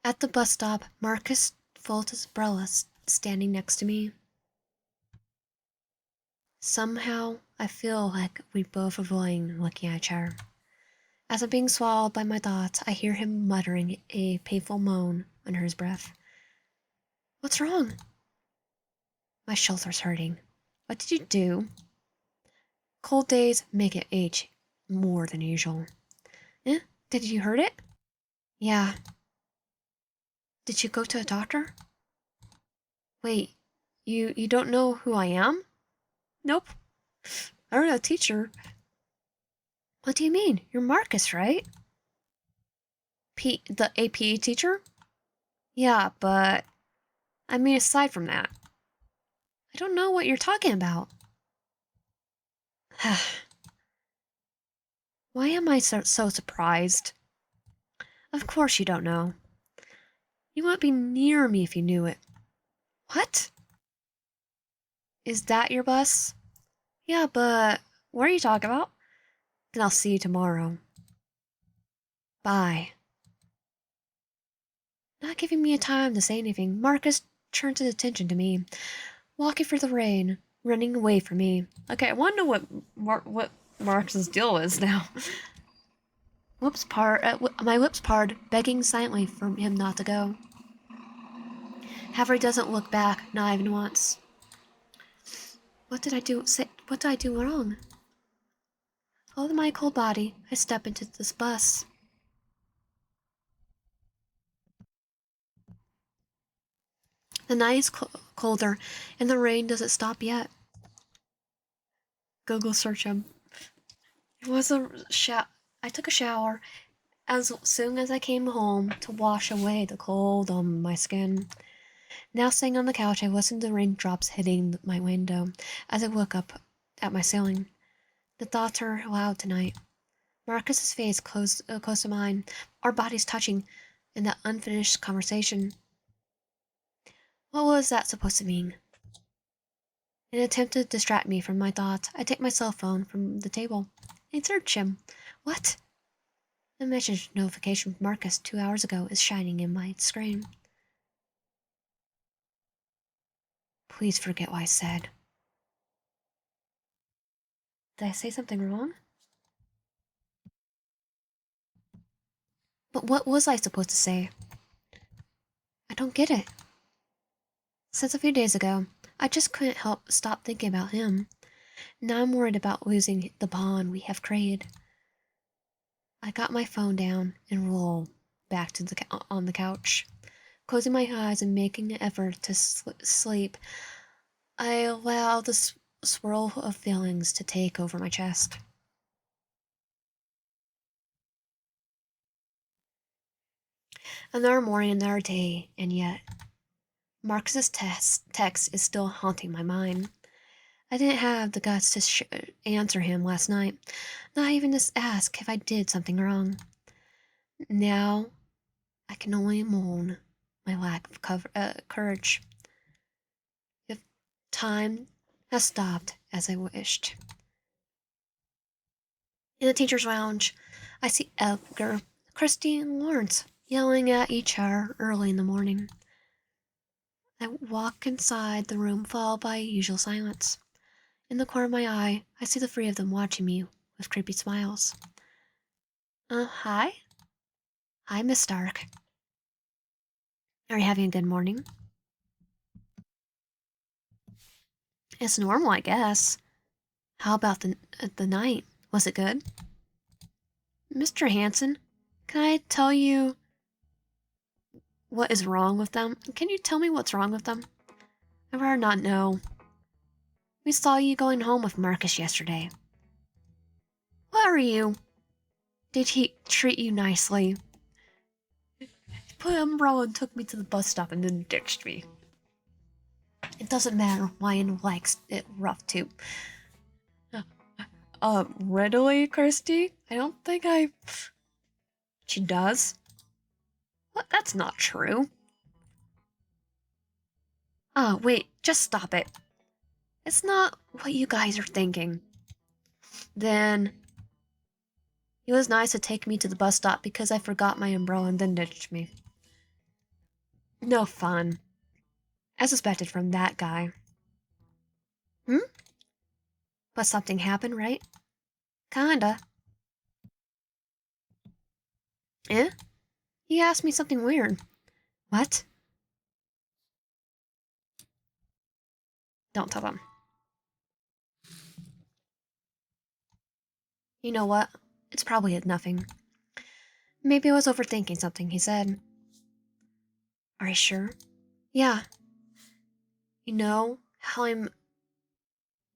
At the bus stop, Markus folds his umbrella, standing next to me. Somehow, I feel like we both avoid looking at each other. As I'm being swallowed by my thoughts, I hear him muttering a painful moan under his breath. What's wrong? My shoulder's hurting. What did you do? Cold days make it ache more than usual. Eh? Did you hurt it? Yeah. Did you go to a doctor? Wait, you don't know who I am? Nope. I'm a teacher. What do you mean? You're Markus, right? The AP teacher? Yeah, but I mean aside from that. I don't know what you're talking about. Why am I so surprised? Of course you don't know. You wouldn't be near me if you knew it. What? Is that your bus? Yeah, but what are you talking about? Then I'll see you tomorrow. Bye. Not giving me a time to say anything, Markus turns his attention to me, walking through the rain, running away from me. Okay, I want to know what Markus's deal is now. My lips parted, begging silently for him not to go. However, he doesn't look back, not even once. What did I do? What did I do wrong? Holding my cold body, I step into this bus. The night is colder, and the rain doesn't stop yet. Google search him. It was I took a shower as soon as I came home to wash away the cold on my skin. Now sitting on the couch, I listen to the raindrops hitting my window as I look up at my ceiling. The thoughts are loud tonight. Markus's face close to mine, our bodies touching in that unfinished conversation. What was that supposed to mean? In an attempt to distract me from my thoughts, I take my cell phone from the table and search him. What? A message notification from Markus 2 hours ago is shining in my screen. Please forget what I said. Did I say something wrong? But what was I supposed to say? I don't get it. Since a few days ago, I just couldn't help stop thinking about him. Now I'm worried about losing the bond we have created. I got my phone down and rolled back to on the couch. Closing my eyes and making an effort to sleep, I allow the swirl of feelings to take over my chest. Another morning, another day, and yet Markus's text is still haunting my mind. I didn't have the guts to answer him last night, not even to ask if I did something wrong. Now, I can only moan my lack of courage. If time has stopped as I wished. In the teacher's lounge, I see Edgar, Christy, and Lawrence yelling at each other early in the morning. I walk inside the room, followed by usual silence. In the corner of my eye, I see the three of them watching me with creepy smiles. Hi? Hi, Miss Stark. Are you having a good morning? It's normal, I guess. How about the night? Was it good? Mr. Hanson, can I tell you what is wrong with them? Can you tell me what's wrong with them? I'd rather not know. We saw you going home with Marcus yesterday. What are you? Did he treat you nicely? He put an umbrella and took me to the bus stop and then ditched me. It doesn't matter, Ryan likes it rough too. Readily, Kirsty? I don't think I... She does? What? That's not true. Oh, wait, just stop it. It's not what you guys are thinking. Then... He was nice to take me to the bus stop because I forgot my umbrella and then ditched me. No fun. As expected from that guy. But something happened, right? Kinda. Eh? He asked me something weird. What? Don't tell them. You know what? It's probably nothing. Maybe I was overthinking something he said. Are you sure? Yeah. You know how I'm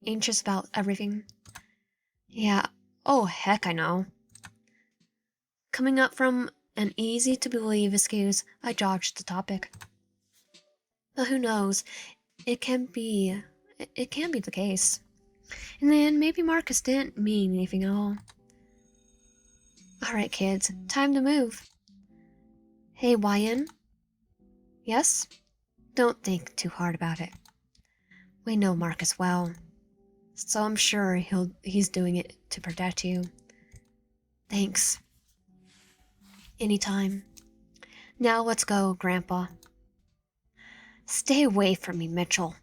anxious about everything? Yeah. Oh, heck, I know. Coming up from an easy-to-believe excuse, I dodged the topic. But who knows? It can be the case. And then maybe Marcus didn't mean anything at all. Alright, kids, time to move. Hey, Ryan? Yes? Don't think too hard about it. We know Marcus well, so I'm sure he's doing it to protect you. Thanks. Anytime. Now let's go, Grandpa. Stay away from me, Mitchell.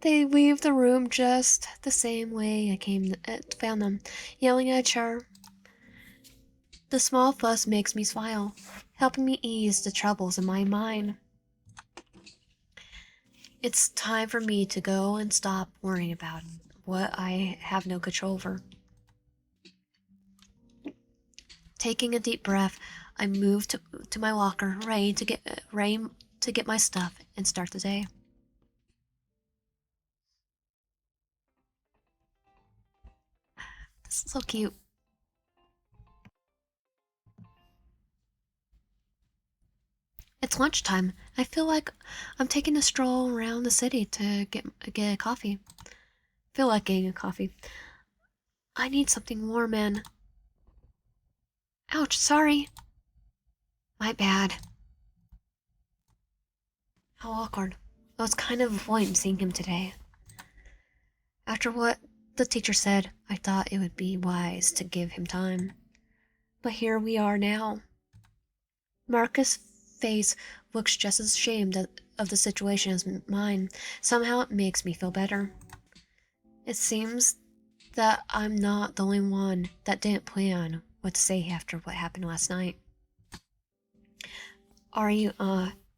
They leave the room just the same way I found them, yelling at each other. The small fuss makes me smile, helping me ease the troubles in my mind. It's time for me to go and stop worrying about what I have no control over. Taking a deep breath, I move to my locker, ready to get my stuff and start the day. This is so cute. It's lunchtime. I feel like I'm taking a stroll around the city to get a coffee. Feel like getting a coffee. I need something warm and... Ouch, sorry. My bad. How awkward. I was kind of avoiding seeing him today. After what the teacher said, I thought it would be wise to give him time. But here we are now. Marcus' face looks just as ashamed of the situation as mine. Somehow it makes me feel better. It seems that I'm not the only one that didn't plan what to say after what happened last night. Are you,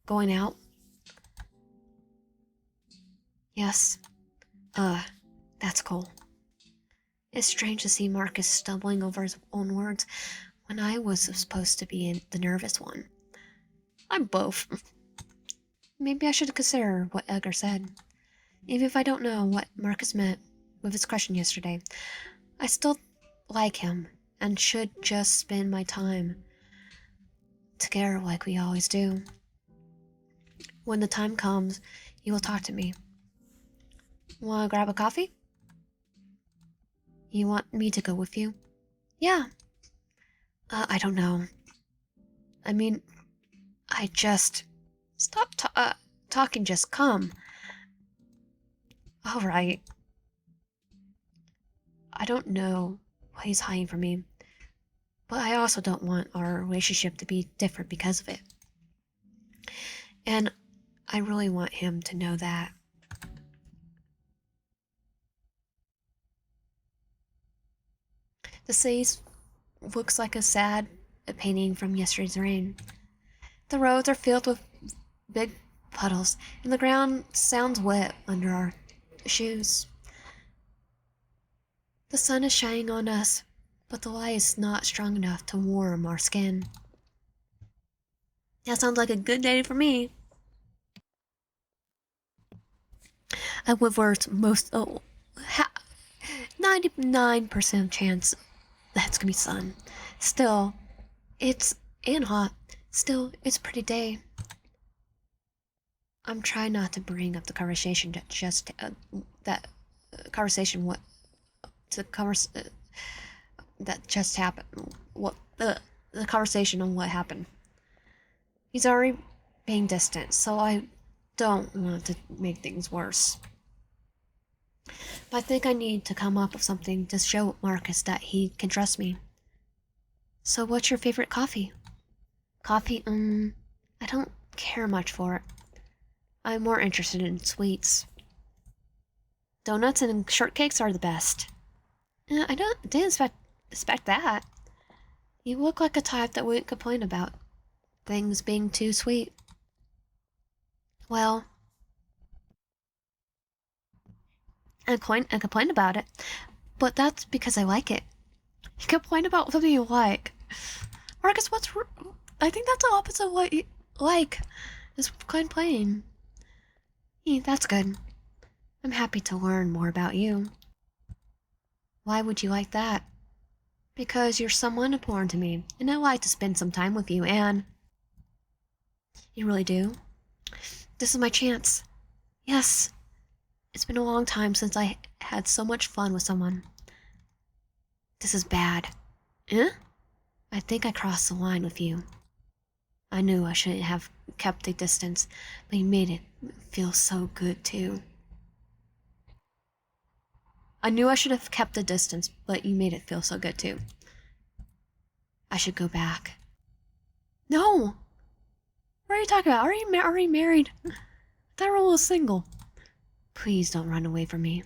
going out? Yes. That's cool. It's strange to see Marcus stumbling over his own words when I was supposed to be the nervous one. I'm both. Maybe I should consider what Edgar said. Even if I don't know what Marcus meant with his question yesterday, I still like him and should just spend my time together like we always do. When the time comes, he will talk to me. Wanna grab a coffee? You want me to go with you? Yeah. I don't know. I mean, I just... Stop talking, just come. Alright. I don't know what he's hiding from me, but I also don't want our relationship to be different because of it. And I really want him to know that. The sea looks like a sad painting from yesterday's rain. The roads are filled with big puddles, and the ground sounds wet under our shoes. The sun is shining on us, but the light is not strong enough to warm our skin. That sounds like a good day for me. I would words most 99% chance that's gonna be sun. Still, it's and hot. Still, it's a pretty day. I'm trying not to bring up the conversation that conversation what to converse that just happened. What the conversation on what happened. He's already being distant, so I don't want to make things worse. But I think I need to come up with something to show Marcus that he can trust me. So what's your favorite coffee? Coffee, I don't care much for it. I'm more interested in sweets. Donuts and shortcakes are the best. Didn't expect that. You look like a type that wouldn't complain about things being too sweet. Well, I complain about it, but that's because I like it. You complain about something you like. Marcus, I think that's the opposite of what you like, is complaining. That's good. I'm happy to learn more about you. Why would you like that? Because you're someone important to me, and I like to spend some time with you, and... You really do? This is my chance. Yes. It's been a long time since I had so much fun with someone. This is bad. Eh? I think I crossed the line with you. I knew I shouldn't have kept the distance, but you made it feel so good too. I knew I should have kept the distance, but you made it feel so good too. I should go back. No! What are you talking about? Are you already married? I thought I was single. Please don't run away from me.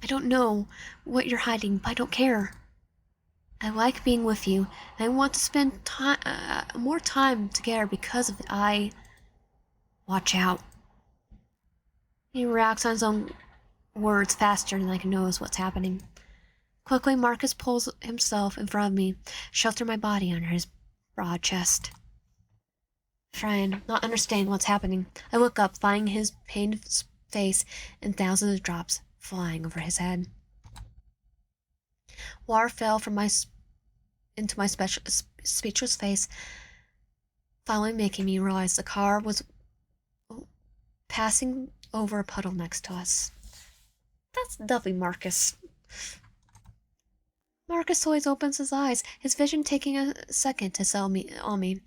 I don't know what you're hiding, but I don't care. I like being with you, and I want to spend more time together because of it. Watch out. He reacts on his own words faster than I can notice what's happening. Quickly, Marcus pulls himself in front of me, sheltering my body under his broad chest. Frying, not understanding what's happening, I look up, finding his pained face and thousands of drops flying over his head. Water fell from into my speechless face, finally making me realize the car was passing over a puddle next to us. That's definitely Marcus. Marcus always opens his eyes, his vision taking a second to settle on me,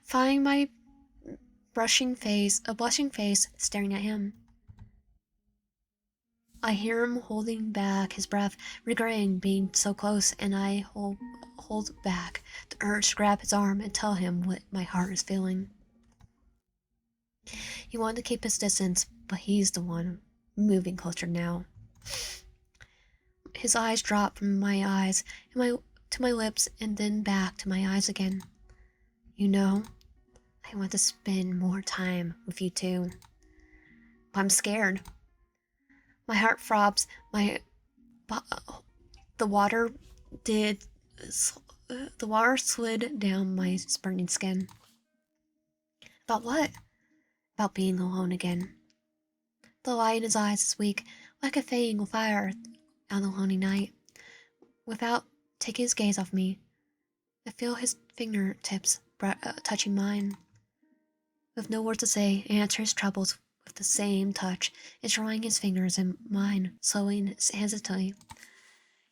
finding my blushing face staring at him. I hear him holding back his breath, regretting being so close, and I hold back the urge to grab his arm and tell him what my heart is feeling. He wanted to keep his distance, but he's the one moving closer now. His eyes drop from my eyes to my lips and then back to my eyes again. You know, I want to spend more time with you too. But I'm scared. My heart throbs. The water slid down my burning skin. About what? About being alone again. The light in his eyes is weak, like a fading fire on the lonely night. Without taking his gaze off me, I feel his fingertips touching mine. With no words to say, I answer his troubles with the same touch, drawing his fingers in mine, slowly hesitantly. It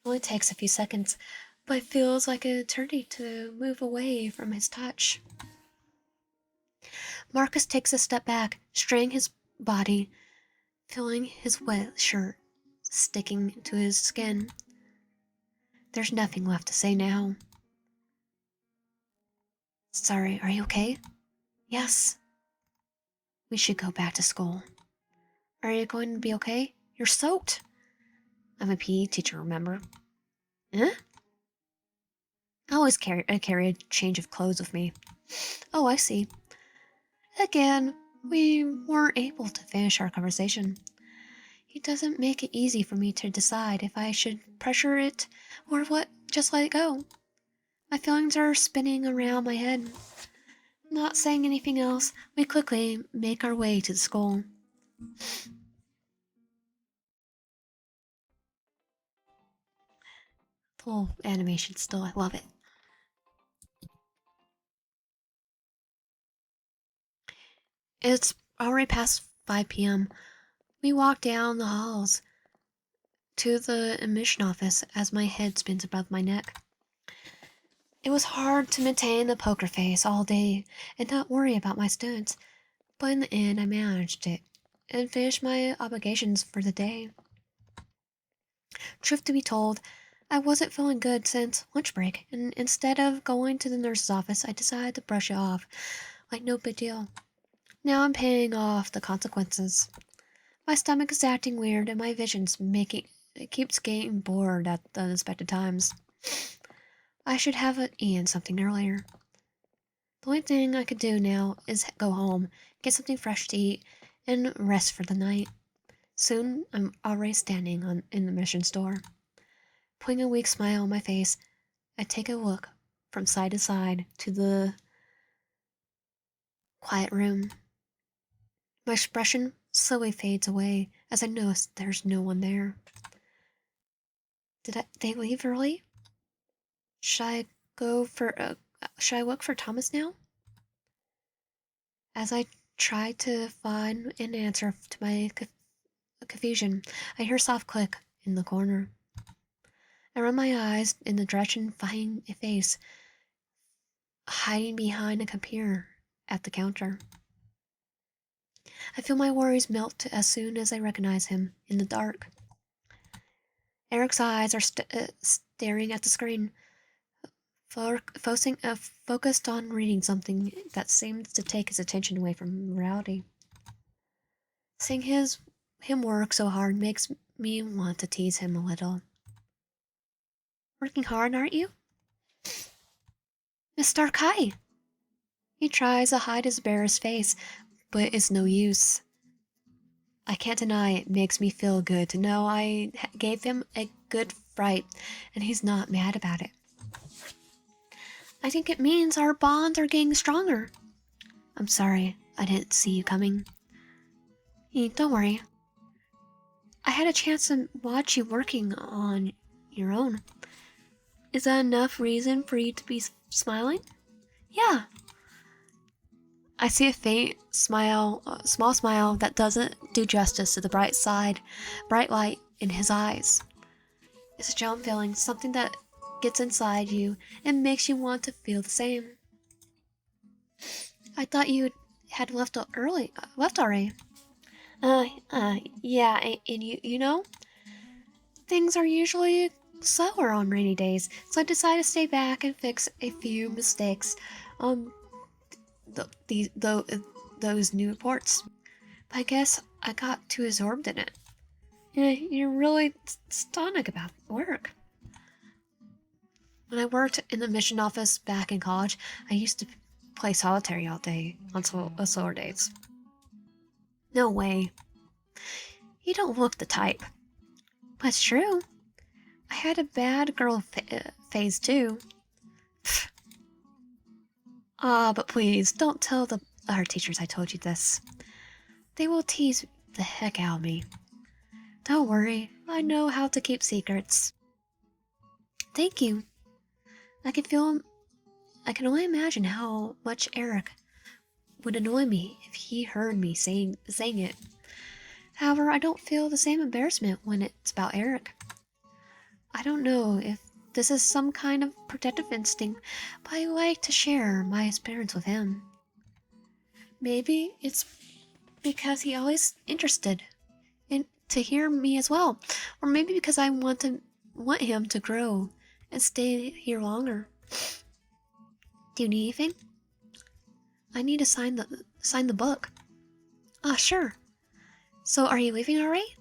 only takes a few seconds, but it feels like an eternity to move away from his touch. Marcus takes a step back, straining his body, feeling his wet shirt sticking to his skin. There's nothing left to say now. Sorry, are you okay? Yes. We should go back to school. Are you going to be okay? You're soaked. I'm a PE teacher, remember? Huh? I always carry a change of clothes with me. Oh, I see. Again, we weren't able to finish our conversation. It doesn't make it easy for me to decide if I should pressure it or what, just let it go. My feelings are spinning around my head. Not saying anything else, we quickly make our way to the school. Full animation still, I love it. It's already past 5 p.m. We walk down the halls to the admission office as my head spins above my neck. It was hard to maintain the poker face all day and not worry about my students, but in the end I managed it and finished my obligations for the day. Truth to be told, I wasn't feeling good since lunch break, and instead of going to the nurse's office, I decided to brush it off like no big deal. Now I'm paying off the consequences. My stomach is acting weird and my vision's making it keeps getting bored at the unexpected times. I should have eaten something earlier. The only thing I could do now is go home, get something fresh to eat, and rest for the night. Soon I'm already standing in the mission store. Putting a weak smile on my face, I take a look from side to side to the quiet room. My expression slowly fades away as I notice there's no one there. They leave early? Should I should I look for Thomas now? As I try to find an answer to my confusion, I hear a soft click in the corner. I run my eyes in the direction, finding a face hiding behind a computer at the counter. I feel my worries melt as soon as I recognize him in the dark. Eric's eyes are staring at the screen, focused on reading something that seems to take his attention away from reality. Seeing him work so hard makes me want to tease him a little. Working hard, aren't you? Mr. Kai! He tries to hide his embarrassed face, but it's no use. I can't deny it makes me feel good to know I gave him a good fright, and he's not mad about it. I think it means our bonds are getting stronger. I'm sorry, I didn't see you coming. Don't worry. I had a chance to watch you working on your own. Is that enough reason for you to be smiling? Yeah. I see a faint smile, a small smile that doesn't do justice to the bright light in his eyes. It's a gentle feeling, something that gets inside you and makes you want to feel the same. I thought you had left already. Yeah, and you know, things are usually slower on rainy days, so I decided to stay back and fix a few mistakes on those new reports. But I guess I got too absorbed in it. You're really stunning about work. When I worked in the mission office back in college, I used to play solitary all day on slower days. No way. You don't look the type. But it's true. I had a bad girl phase too. But please, don't tell the other teachers I told you this. They will tease the heck out of me. Don't worry, I know how to keep secrets. Thank you. I can only imagine how much Eric would annoy me if he heard me saying it. However, I don't feel the same embarrassment when it's about Eric. I don't know if this is some kind of protective instinct, but I like to share my experience with him. Maybe it's because he always interested in to hear me as well, or maybe because I want him to grow and stay here longer. Do you need anything? I need to sign the book. Sure. So are you leaving already?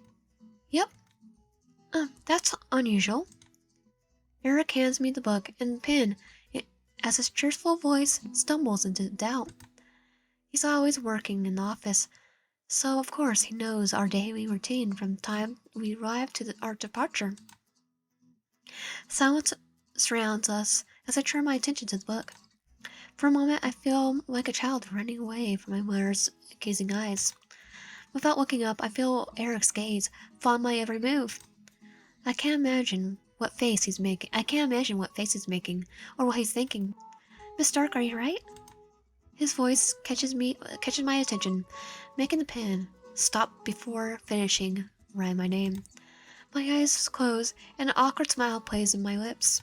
Yep. That's unusual. Eric hands me the book and pen as his cheerful voice stumbles into doubt. He's always working in the office, so of course he knows our daily routine from the time we arrive to our departure. Silence surrounds us as I turn my attention to the book. For a moment, I feel like a child running away from my mother's accusing eyes. Without looking up, I feel Eric's gaze follow my every move. I can't imagine what face he's making. I can't imagine what face he's making or what he's thinking. Miss Stark, are you right? His voice catches my attention, making the pen stop before finishing write my name. My eyes close, and an awkward smile plays on my lips.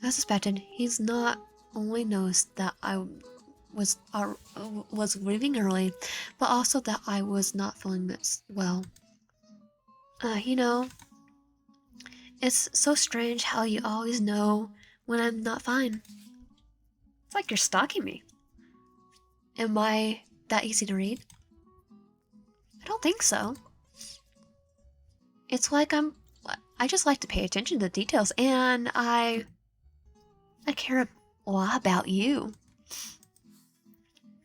As suspected, he's not only noticed that I was leaving early, but also that I was not feeling this well. You know, it's so strange how you always know when I'm not fine. It's like you're stalking me. Am I that easy to read? I don't think so. It's like I just like to pay attention to the details, and I care a lot about you.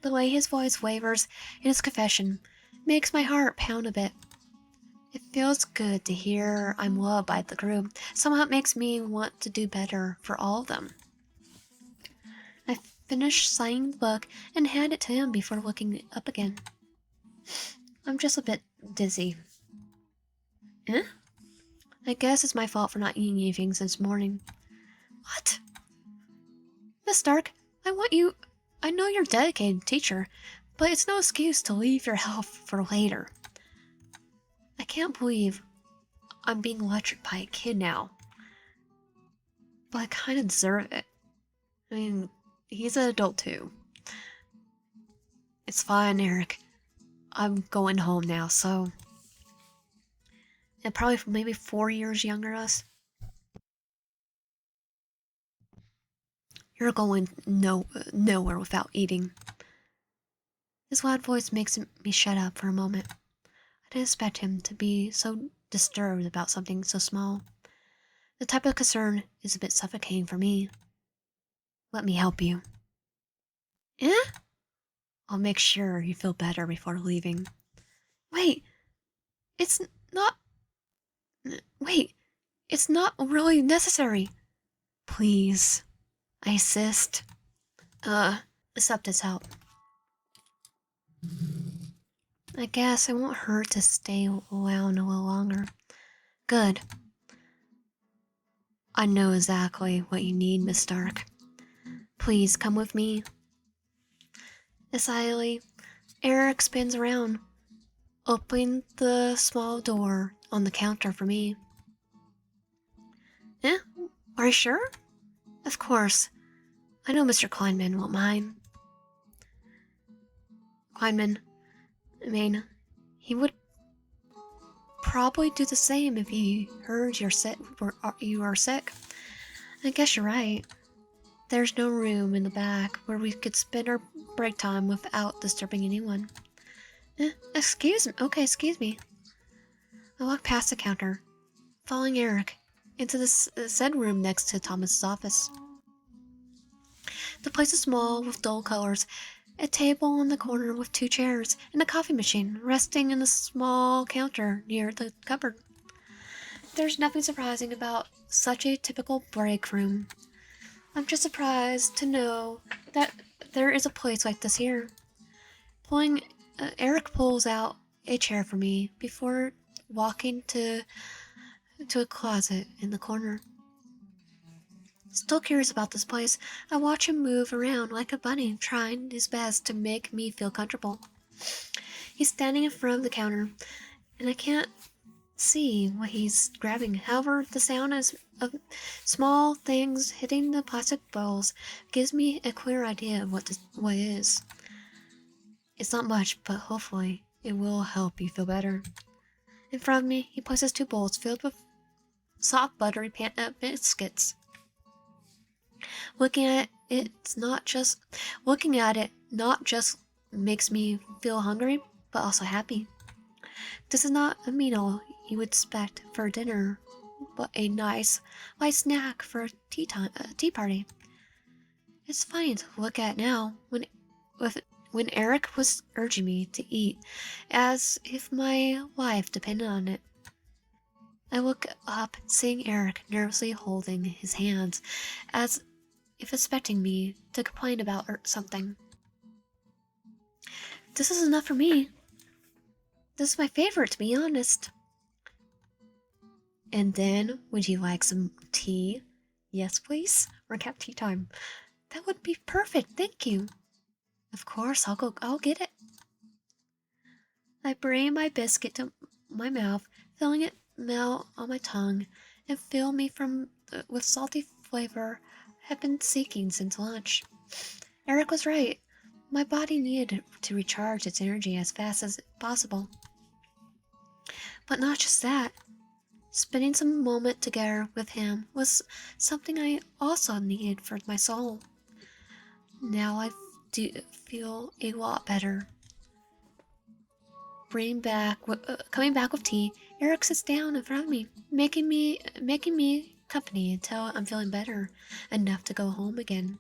The way his voice wavers in his confession makes my heart pound a bit. It feels good to hear I'm loved by the group. Somehow it makes me want to do better for all of them. I finish signing the book and hand it to him before looking up again. I'm just a bit dizzy. Eh? I guess it's my fault for not eating anything since morning. What? Miss Stark, I know you're a dedicated teacher, but it's no excuse to leave your health for later. I can't believe I'm being lectured by a kid now. But I kind of deserve it. I mean, he's an adult too. It's fine, Eric. I'm going home now, so... And probably maybe 4 years younger than us. You're going nowhere without eating. His loud voice makes me shut up for a moment. I didn't expect him to be so disturbed about something so small. The type of concern is a bit suffocating for me. Let me help you. Eh? I'll make sure you feel better before leaving. Wait, it's not... Wait, it's not really necessary. Please, I insist. Accept his help. I guess it won't hurt to stay around a little longer. Good. I know exactly what you need, Miss Stark. Please come with me. Excitedly, Eric spins around, opening the small door on the counter for me. Eh? Are you sure? Of course. I know Mr. Kleinman won't mind. Kleinman, he would probably do the same if he heard you are sick. I guess you're right. There's no room in the back where we could spend our break time without disturbing anyone. Excuse me. I walk past the counter, following Eric into the said room next to Thomas's office. The place is small with dull colors, a table in the corner with 2 chairs, and a coffee machine resting in a small counter near the cupboard. There's nothing surprising about such a typical break room. I'm just surprised to know that there is a place like this here. Eric pulls out a chair for me before walking to a closet in the corner. Still curious about this place, I watch him move around like a bunny, trying his best to make me feel comfortable. He's standing in front of the counter, and I can't see what he's grabbing. However, the sound of small things hitting the plastic bowls gives me a clear idea of what it is. It's not much, but hopefully it will help you feel better. In front of me, he places 2 bowls filled with soft, buttery biscuits. Looking at it not just makes me feel hungry, but also happy. This is not a meal you would expect for dinner, but a nice light snack for a tea party. It's funny to look at now when Eric was urging me to eat, as if my life depended on it. I look up, seeing Eric nervously holding his hands, as if expecting me to complain about something. This is enough for me. This is my favorite, to be honest. And then, would you like some tea? Yes, please. Recap tea time. That would be perfect, thank you. Of course, I'll get it. I bring my biscuit to my mouth, feeling it melt on my tongue and fill me with salty flavor I've been seeking since lunch. Eric was right. My body needed to recharge its energy as fast as possible. But not just that. Spending some moment together with him was something I also needed for my soul. Now I do feel a lot better. Coming back with tea, Eric sits down in front of me, making me company until I'm feeling better enough to go home again.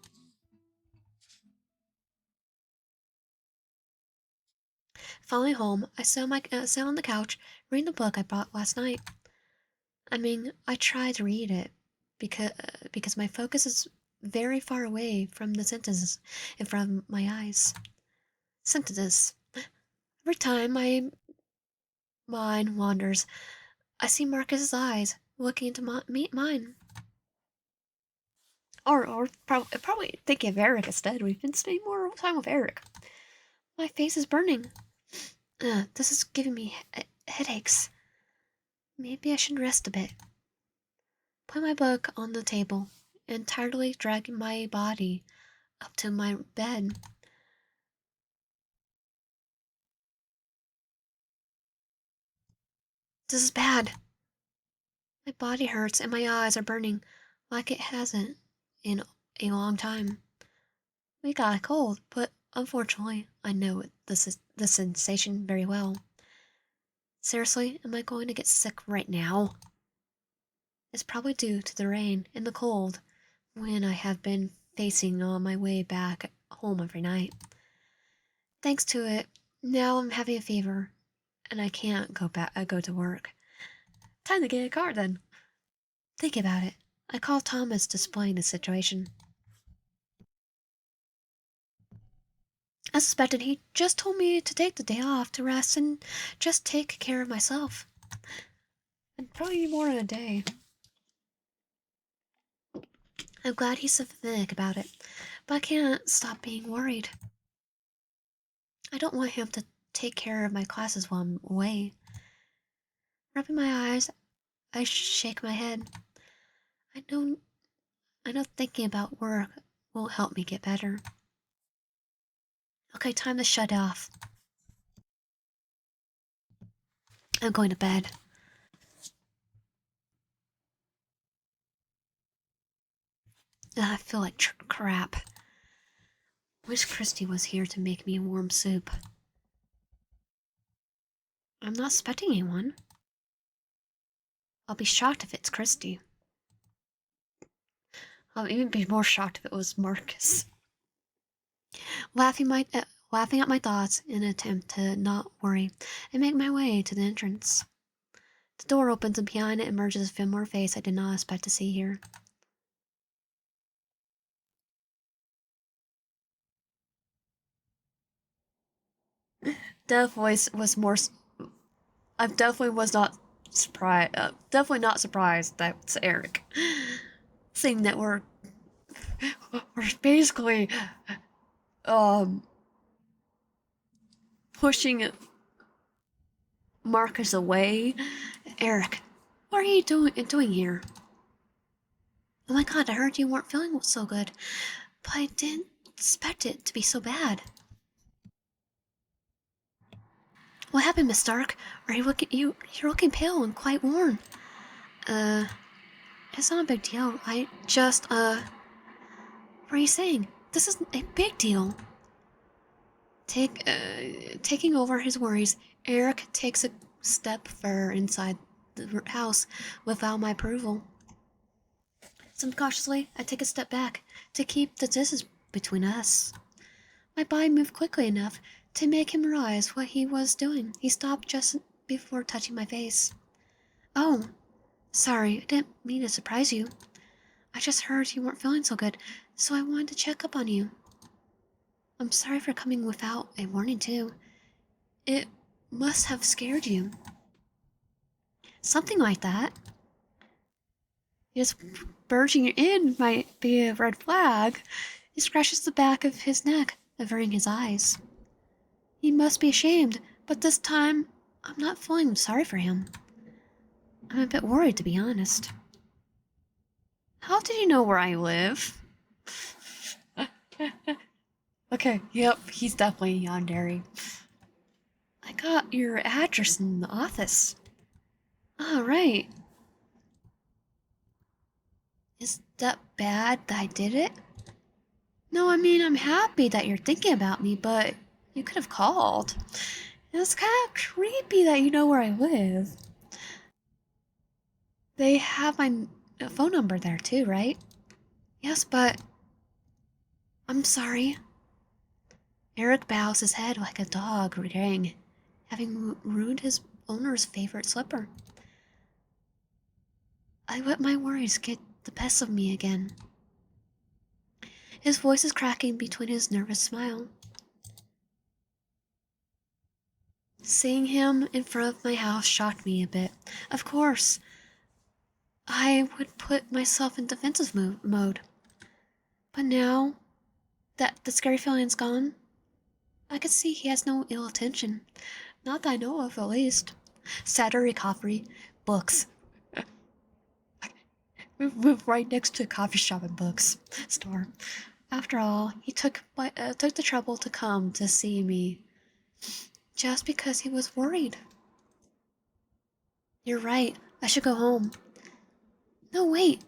Finally home, I sat on the couch, reading the book I bought last night. I mean, I try to read it because my focus is very far away from the sentences in front of my eyes. Sentences. Every time my mind wanders, I see Marcus's eyes looking into mine. Or probably thinking of Eric instead. We've been spending more time with Eric. My face is burning. This is giving me headaches. Maybe I should rest a bit. Put my book on the table and tiredly dragging my body up to my bed. This is bad. My body hurts and my eyes are burning like it hasn't in a long time. We got a cold, but unfortunately, I know the sensation very well. Seriously, am I going to get sick right now? It's probably due to the rain and the cold when I have been facing on my way back home every night. Thanks to it, now I'm having a fever and I can't go to work. Time to get a car then. Think about it. I called Thomas to explain the situation. I suspected he just told me to take the day off to rest and just take care of myself. And probably more than a day. I'm glad he's sympathetic about it, but I can't stop being worried. I don't want him to take care of my classes while I'm away. Rubbing my eyes, I shake my head. I know, I know thinking about work won't help me get better. Okay, time to shut off. I'm going to bed. I feel like crap. Wish Christy was here to make me a warm soup. I'm not expecting anyone. I'll be shocked if it's Christy. I'll even be more shocked if it was Marcus. Laughing at my thoughts in an attempt to not worry, I make my way to the entrance. The door opens and behind it emerges a familiar face I did not expect to see here. Definitely was more. I definitely was not surprised. Definitely not surprised that's Eric. Seeing that we're basically um pushing Marcus away. Eric, what are you doing here? Oh my god, I heard you weren't feeling so good, but I didn't expect it to be so bad. What happened, Miss Stark? Are you looking you're looking pale and quite worn. Uh, it's not a big deal. I just what are you saying? This is a big deal. Taking over his worries, Eric takes a step further inside the house without my approval. Subconsciously, I take a step back to keep the distance between us. My body moved quickly enough to make him realize what he was doing. He stopped just before touching my face. Oh, sorry, I didn't mean to surprise you. I just heard you weren't feeling so good, so I wanted to check up on you. I'm sorry for coming without a warning, too. It must have scared you. Something like that. Yes, barging in might be a red flag. He scratches the back of his neck, averting his eyes. He must be ashamed, but this time I'm not feeling sorry for him. I'm a bit worried, to be honest. How did you know where I live? Okay, yep, he's definitely Yandere. I got your address in the office. Ah, right. Is that bad that I did it? No, I mean, I'm happy that you're thinking about me, but you could have called. It's kind of creepy that you know where I live. They have my phone number there too, right? Yes, but I'm sorry. Eric bows his head like a dog regretting having ruined his owner's favorite slipper. I let my worries get the best of me again. His voice is cracking between his nervous smile. Seeing him in front of my house shocked me a bit. Of course, I would put myself in defensive mode. But now that the scary feeling's gone, I can see he has no ill intention. Not that I know of, at least. Saturday coffee, books. We live right next to a coffee shop and books store. After all, he took the trouble to come to see me just because he was worried. You're right. I should go home. No, wait.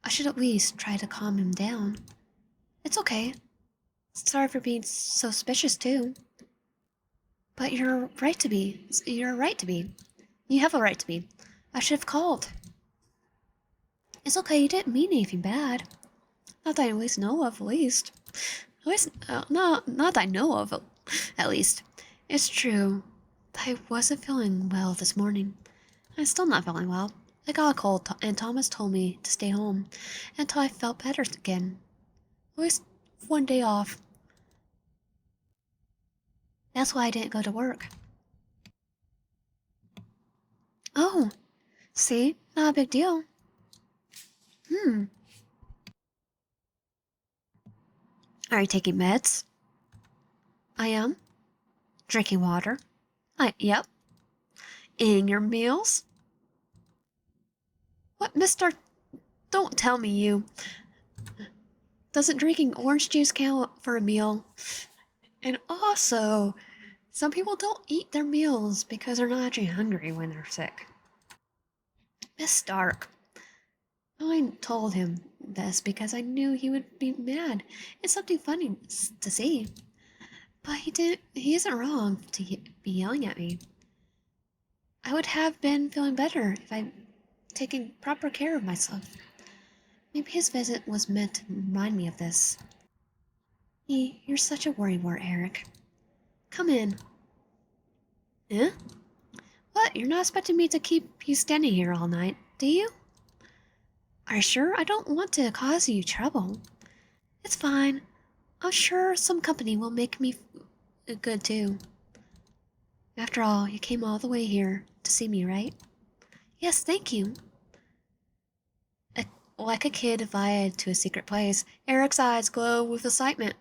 I should at least try to calm him down. It's okay. Sorry for being so suspicious, too. But you're right to be. You're right to be. You have a right to be. I should have called. It's okay, you didn't mean anything bad. Not that I at least know of, at least. At least, not that I know of, at least. It's true. I wasn't feeling well this morning. I'm still not feeling well. I got a cold, and Thomas told me to stay home until I felt better again. At least one day off. That's why I didn't go to work. Oh, see? Not a big deal. Hmm. Are you taking meds? I am. Drinking water? Yep. Eating your meals? What, mister? Don't tell me you. Doesn't drinking orange juice count for a meal? And also, some people don't eat their meals because they're not actually hungry when they're sick. Miss Stark. I told him this because I knew he would be mad. It's something funny to see. But he isn't wrong to be yelling at me. I would have been feeling better if I'd taken proper care of myself. Maybe his visit was meant to remind me of this. You're such a worrywart, Eric. Come in. Eh? What? You're not expecting me to keep you standing here all night, do you? Are you sure? I don't want to cause you trouble. It's fine. I'm sure some company will make me good too. After all, you came all the way here to see me, right? Yes, thank you. Like a kid invited to a secret place, Eric's eyes glow with excitement.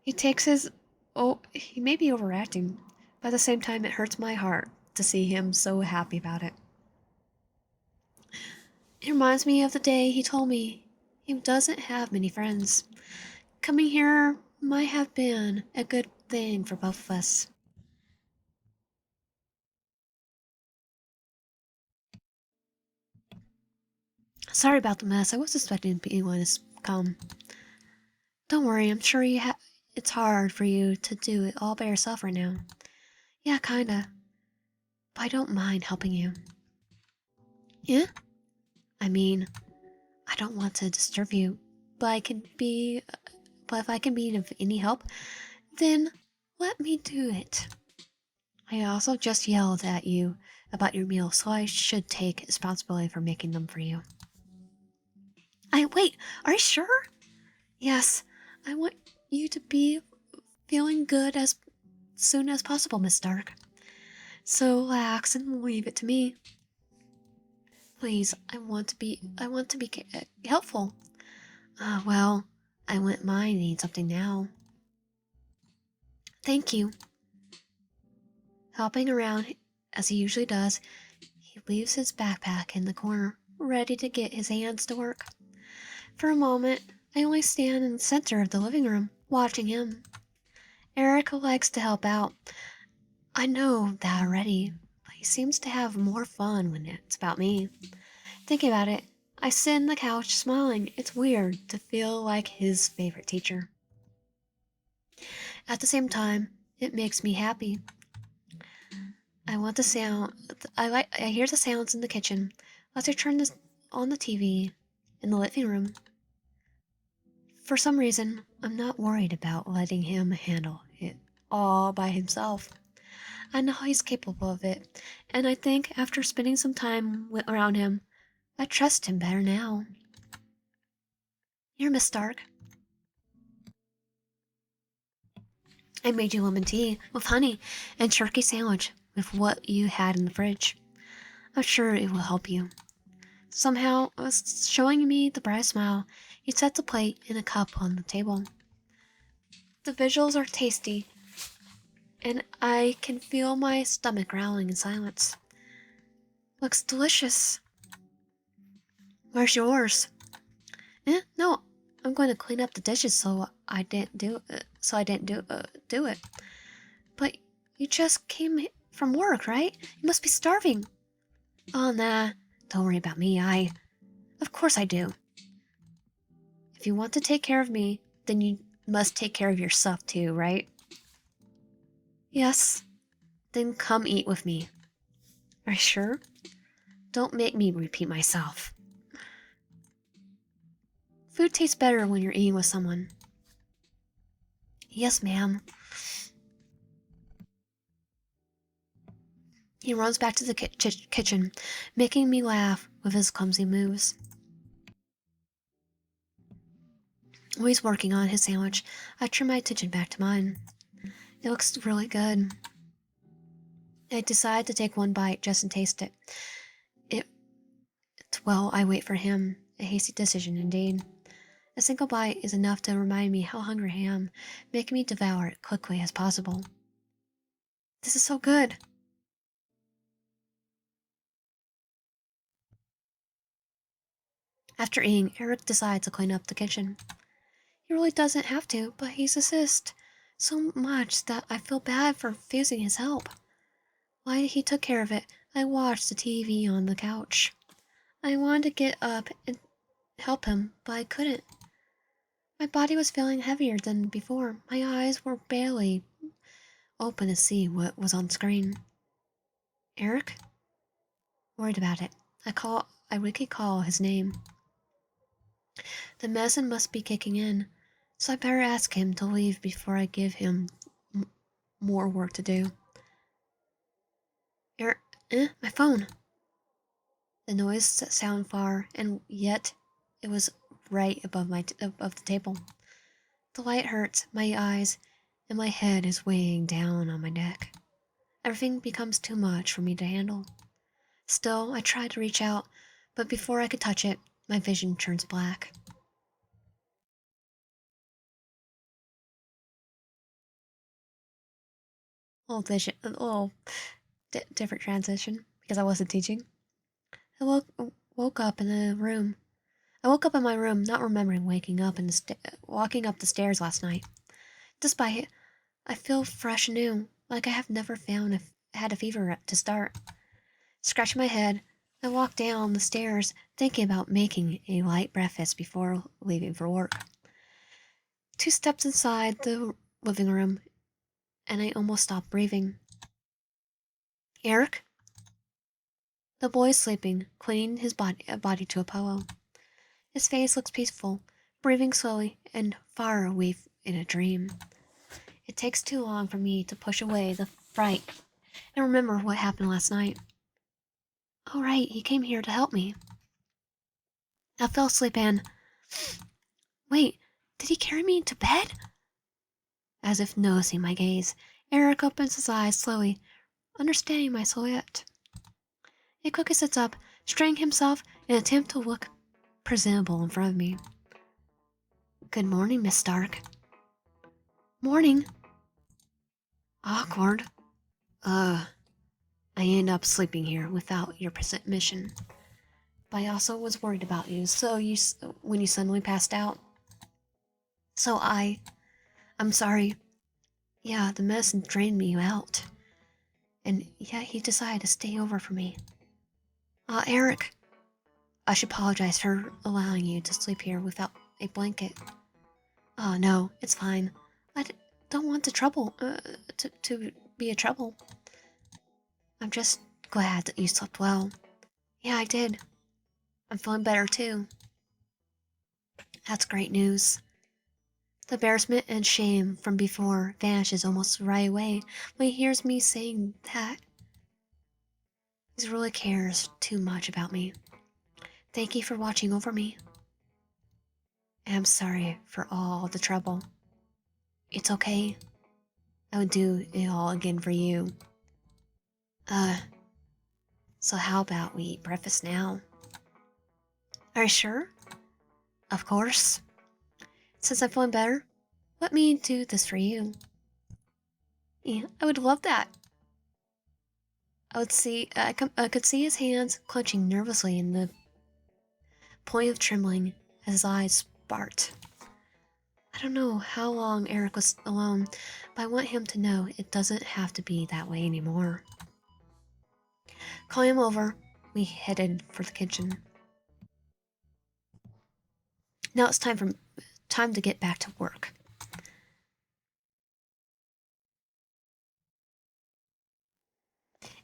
He takes his... Oh, he may be overacting, but at the same time it hurts my heart to see him so happy about it. It reminds me of the day he told me he doesn't have many friends. Coming here might have been a good thing for both of us. Sorry about the mess. I was expecting anyone to come. Don't worry, I'm sure it's hard for you to do it all by yourself right now. Yeah, kinda. But I don't mind helping you. Yeah? I mean, I don't want to disturb you, but I can be... But if I can be of any help, then let me do it. I also just yelled at you about your meal, so I should take responsibility for making them for you. Wait, are you sure? Yes, I want you to be feeling good as soon as possible, Miss Stark. So relax and leave it to me. Please, I want to be helpful. Well, I wouldn't mind eating something now. Thank you. Hopping around as he usually does, he leaves his backpack in the corner, ready to get his hands to work. For a moment, I only stand in the center of the living room, watching him. Eric likes to help out. I know that already, but he seems to have more fun when it's about me. Thinking about it, I sit on the couch smiling. It's weird to feel like his favorite teacher. At the same time, it makes me happy. I want the sound. I hear the sounds in the kitchen. Let's turn this on the TV in the living room. For some reason, I'm not worried about letting him handle it all by himself. I know he's capable of it, and I think after spending some time around him, I trust him better now. Here, Miss Stark. I made you lemon tea with honey and turkey sandwich with what you had in the fridge. I'm sure it will help you. Somehow, showing me the bright smile, he sets a plate and a cup on the table. The visuals are tasty, and I can feel my stomach growling in silence. Looks delicious. Where's yours? No, I'm going to clean up the dishes so I didn't do it. But you just came from work, right? You must be starving. Oh, nah. Don't worry about me. Of course I do. If you want to take care of me, then you must take care of yourself too, right? Yes. Then come eat with me. Are you sure? Don't make me repeat myself. Food tastes better when you're eating with someone. Yes, ma'am. He runs back to the kitchen, making me laugh with his clumsy moves. While he's working on his sandwich, I turn my attention back to mine. It looks really good. I decide to take one bite just to taste it. Well, I wait for him. A hasty decision indeed. A single bite is enough to remind me how hungry I am, making me devour it quickly as possible. This is so good. After eating, Eric decides to clean up the kitchen. He really doesn't have to, but he's assists so much that I feel bad for refusing his help. While he took care of it, I watched the TV on the couch. I wanted to get up and help him, but I couldn't. My body was feeling heavier than before. My eyes were barely open to see what was on screen. Eric? Worried about it. I quickly call his name. The medicine must be kicking in, so I better ask him to leave before I give him more work to do. Eric, my phone. The noise sounded far, and yet it was right above above the table. The light hurts my eyes, and my head is weighing down on my neck. Everything becomes too much for me to handle. Still, I try to reach out, but before I could touch it, my vision turns black. A little different transition because I wasn't teaching. I woke up in the room. I woke up in my room, not remembering waking up and walking up the stairs last night. Despite it, I feel fresh and new, like I have never had a fever to start. Scratching my head, I walk down the stairs, thinking about making a light breakfast before leaving for work. 2 steps inside the living room, and I almost stop breathing. Eric? The boy is sleeping, clinging his body to a pillow. His face looks peaceful, breathing slowly and far away in a dream. It takes too long for me to push away the fright and remember what happened last night. Oh, right, he came here to help me. I fell asleep and... Wait, did he carry me into bed? As if noticing my gaze, Eric opens his eyes slowly, understanding my silhouette. He quickly sits up, straining himself in an attempt to look presentable in front of me. Good morning, Miss Stark. Morning. Awkward. I ended up sleeping here without your permission. But I also was worried about you, so when you suddenly passed out. So I'm sorry. Yeah, the medicine drained me out. And yeah, he decided to stay over for me. Eric, I should apologize for allowing you to sleep here without a blanket. Oh, no, it's fine. Don't want to be a trouble. I'm just glad that you slept well. Yeah, I did. I'm feeling better too. That's great news. The embarrassment and shame from before vanishes almost right away when he hears me saying that. He really cares too much about me. Thank you for watching over me. And I'm sorry for all the trouble. It's okay. I would do it all again for you. Uh, so how about we eat breakfast now? Are you sure? Of course. Since I'm feeling better, let me do this for you. Yeah, I would love that. I could see his hands clenching nervously in the point of trembling as his eyes sparked. I don't know how long Eric was alone, but I want him to know it doesn't have to be that way anymore. Calling him over, we headed for the kitchen. Now it's time to get back to work.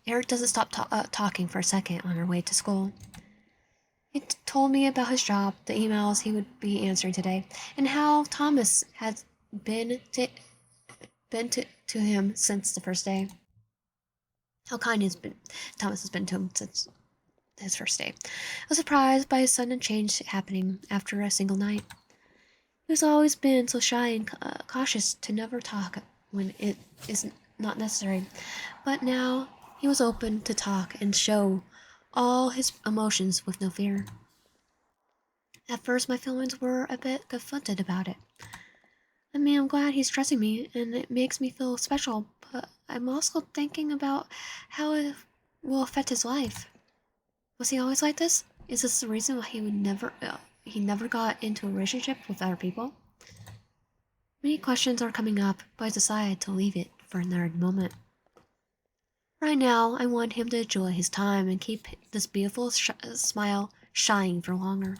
Eric doesn't stop talking for a second on our way to school. He told me about his job, the emails he would be answering today, and how Thomas had been to him since the first day. How kind Thomas has been to him since his first day. I was surprised by his sudden change happening after a single night. He's always been so shy and cautious to never talk when it isn't not necessary, but now he was open to talk and show all his emotions with no fear. At first, my feelings were a bit conflicted about it. I mean, I'm glad he's trusting me, and it makes me feel special, but I'm also thinking about how it will affect his life. Was he always like this? Is this the reason why he never got into a relationship with other people? Many questions are coming up, but I decided to leave it for another moment. Right now, I want him to enjoy his time and keep this beautiful smile shining for longer.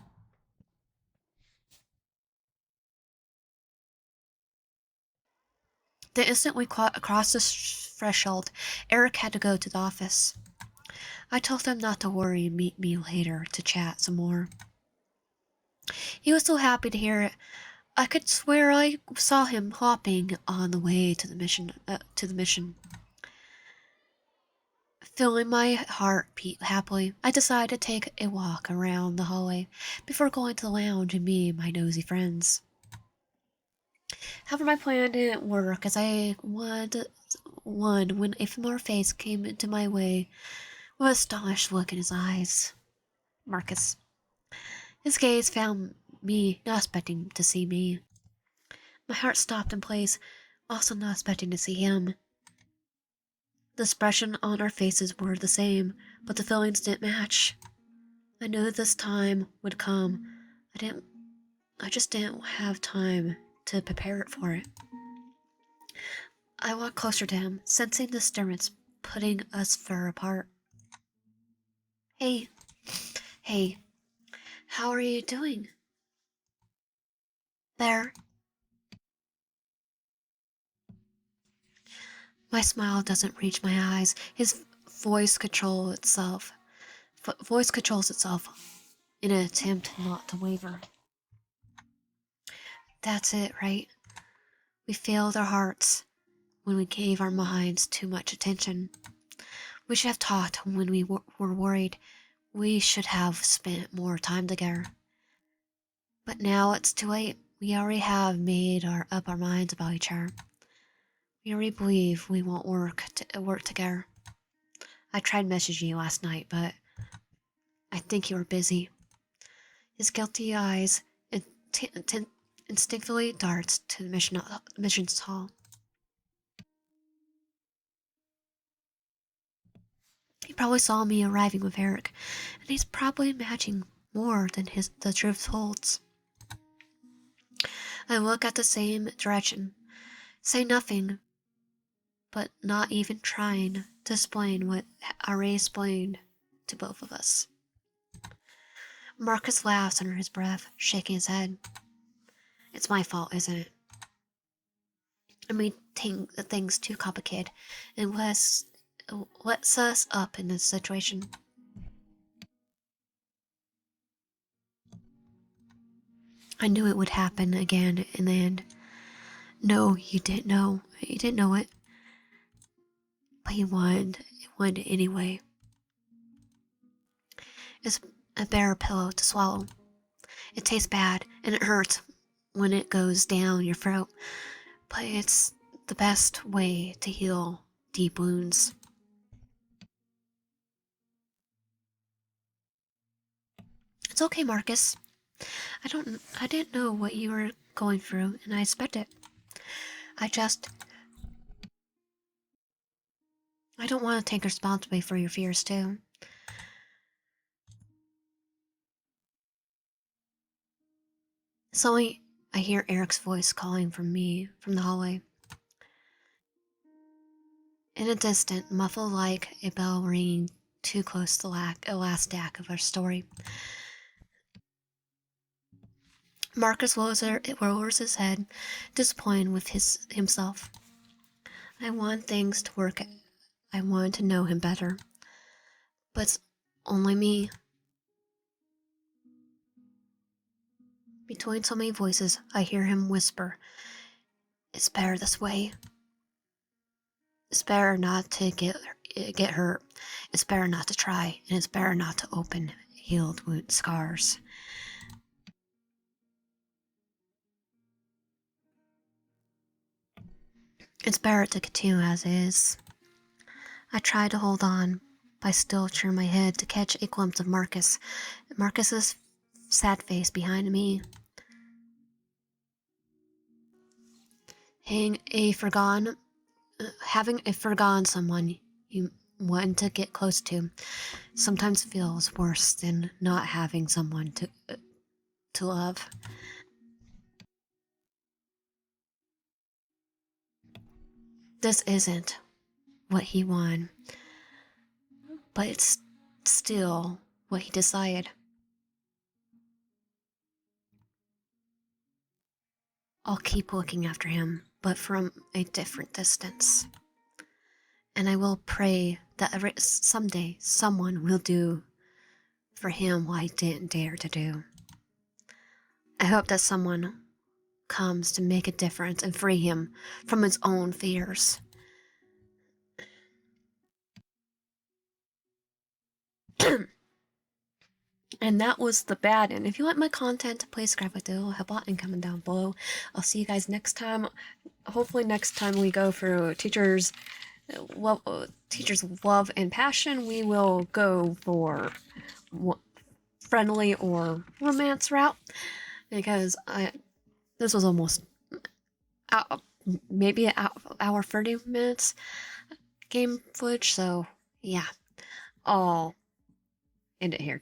The instant we crossed the threshold, Eric had to go to the office. I told him not to worry and meet me later to chat some more. He was so happy to hear it. I could swear I saw him hopping on the way to the mission. Feeling my heart beat happily, I decided to take a walk around the hallway before going to the lounge and meeting my nosy friends. However, my plan didn't work as I wanted one when a familiar face came into my way with an astonished look in his eyes. Markus. His gaze found me, not expecting to see me. My heart stopped in place, also not expecting to see him. The expression on our faces were the same, but the feelings didn't match. I knew this time would come. I just didn't have time to prepare for it. I walked closer to him, sensing the disturbance putting us far apart. Hey, hey, how are you doing? There. My smile doesn't reach my eyes. His voice controls itself. Voice controls itself in an attempt not to waver. That's it, right? We failed our hearts when we gave our minds too much attention. We should have talked when we were worried. We should have spent more time together. But now it's too late. We already have made up our minds about each other. We already believe we won't work together. I tried messaging you last night, but I think you were busy. His guilty eyes instinctively darts to the missions hall. He probably saw me arriving with Eric, and he's probably imagining more than the truth holds. I look at the same direction, say nothing, but not even trying to explain what I already explained to both of us. Marcus laughs under his breath, shaking his head. It's my fault, isn't it? I made things too complicated and lets us up in this situation. I knew it would happen again in the end. No, you didn't know. You didn't know it. But you wanted it anyway. It's a better pillow to swallow. It tastes bad and it hurts when it goes down your throat. But it's the best way to heal deep wounds. It's okay, Marcus. I didn't know what you were going through, and I expect it. I don't want to take responsibility for your fears, too. Suddenly, I hear Eric's voice calling from the hallway. In a distant, muffled like a bell ringing too close to the last act of our story. Marcus lowers his head, disappointed with himself. I want things to work. I wanted to know him better. But it's only me. Between so many voices, I hear him whisper, "It's better this way. It's better not to get hurt. It's better not to try, and it's better not to open healed wound scars." It's better to continue as is. I try to hold on, but I still turn my head to catch a glimpse of Marcus's sad face behind me. Having a forgotten someone you want to get close to sometimes feels worse than not having someone to love. This isn't what he wanted, but it's still what he decided. I'll keep looking after him, but from a different distance. And I will pray that someday someone will do for him what I didn't dare to do. I hope that someone comes to make a difference and free him from his own fears. And that was the bad end. If you like my content, please subscribe with the little help button coming down below. I'll see you guys next time. Hopefully next time we go through teachers' love and passion, we will go for friendly or romance route, because this was almost maybe an hour 30 minutes game footage, so yeah, I'll end it here.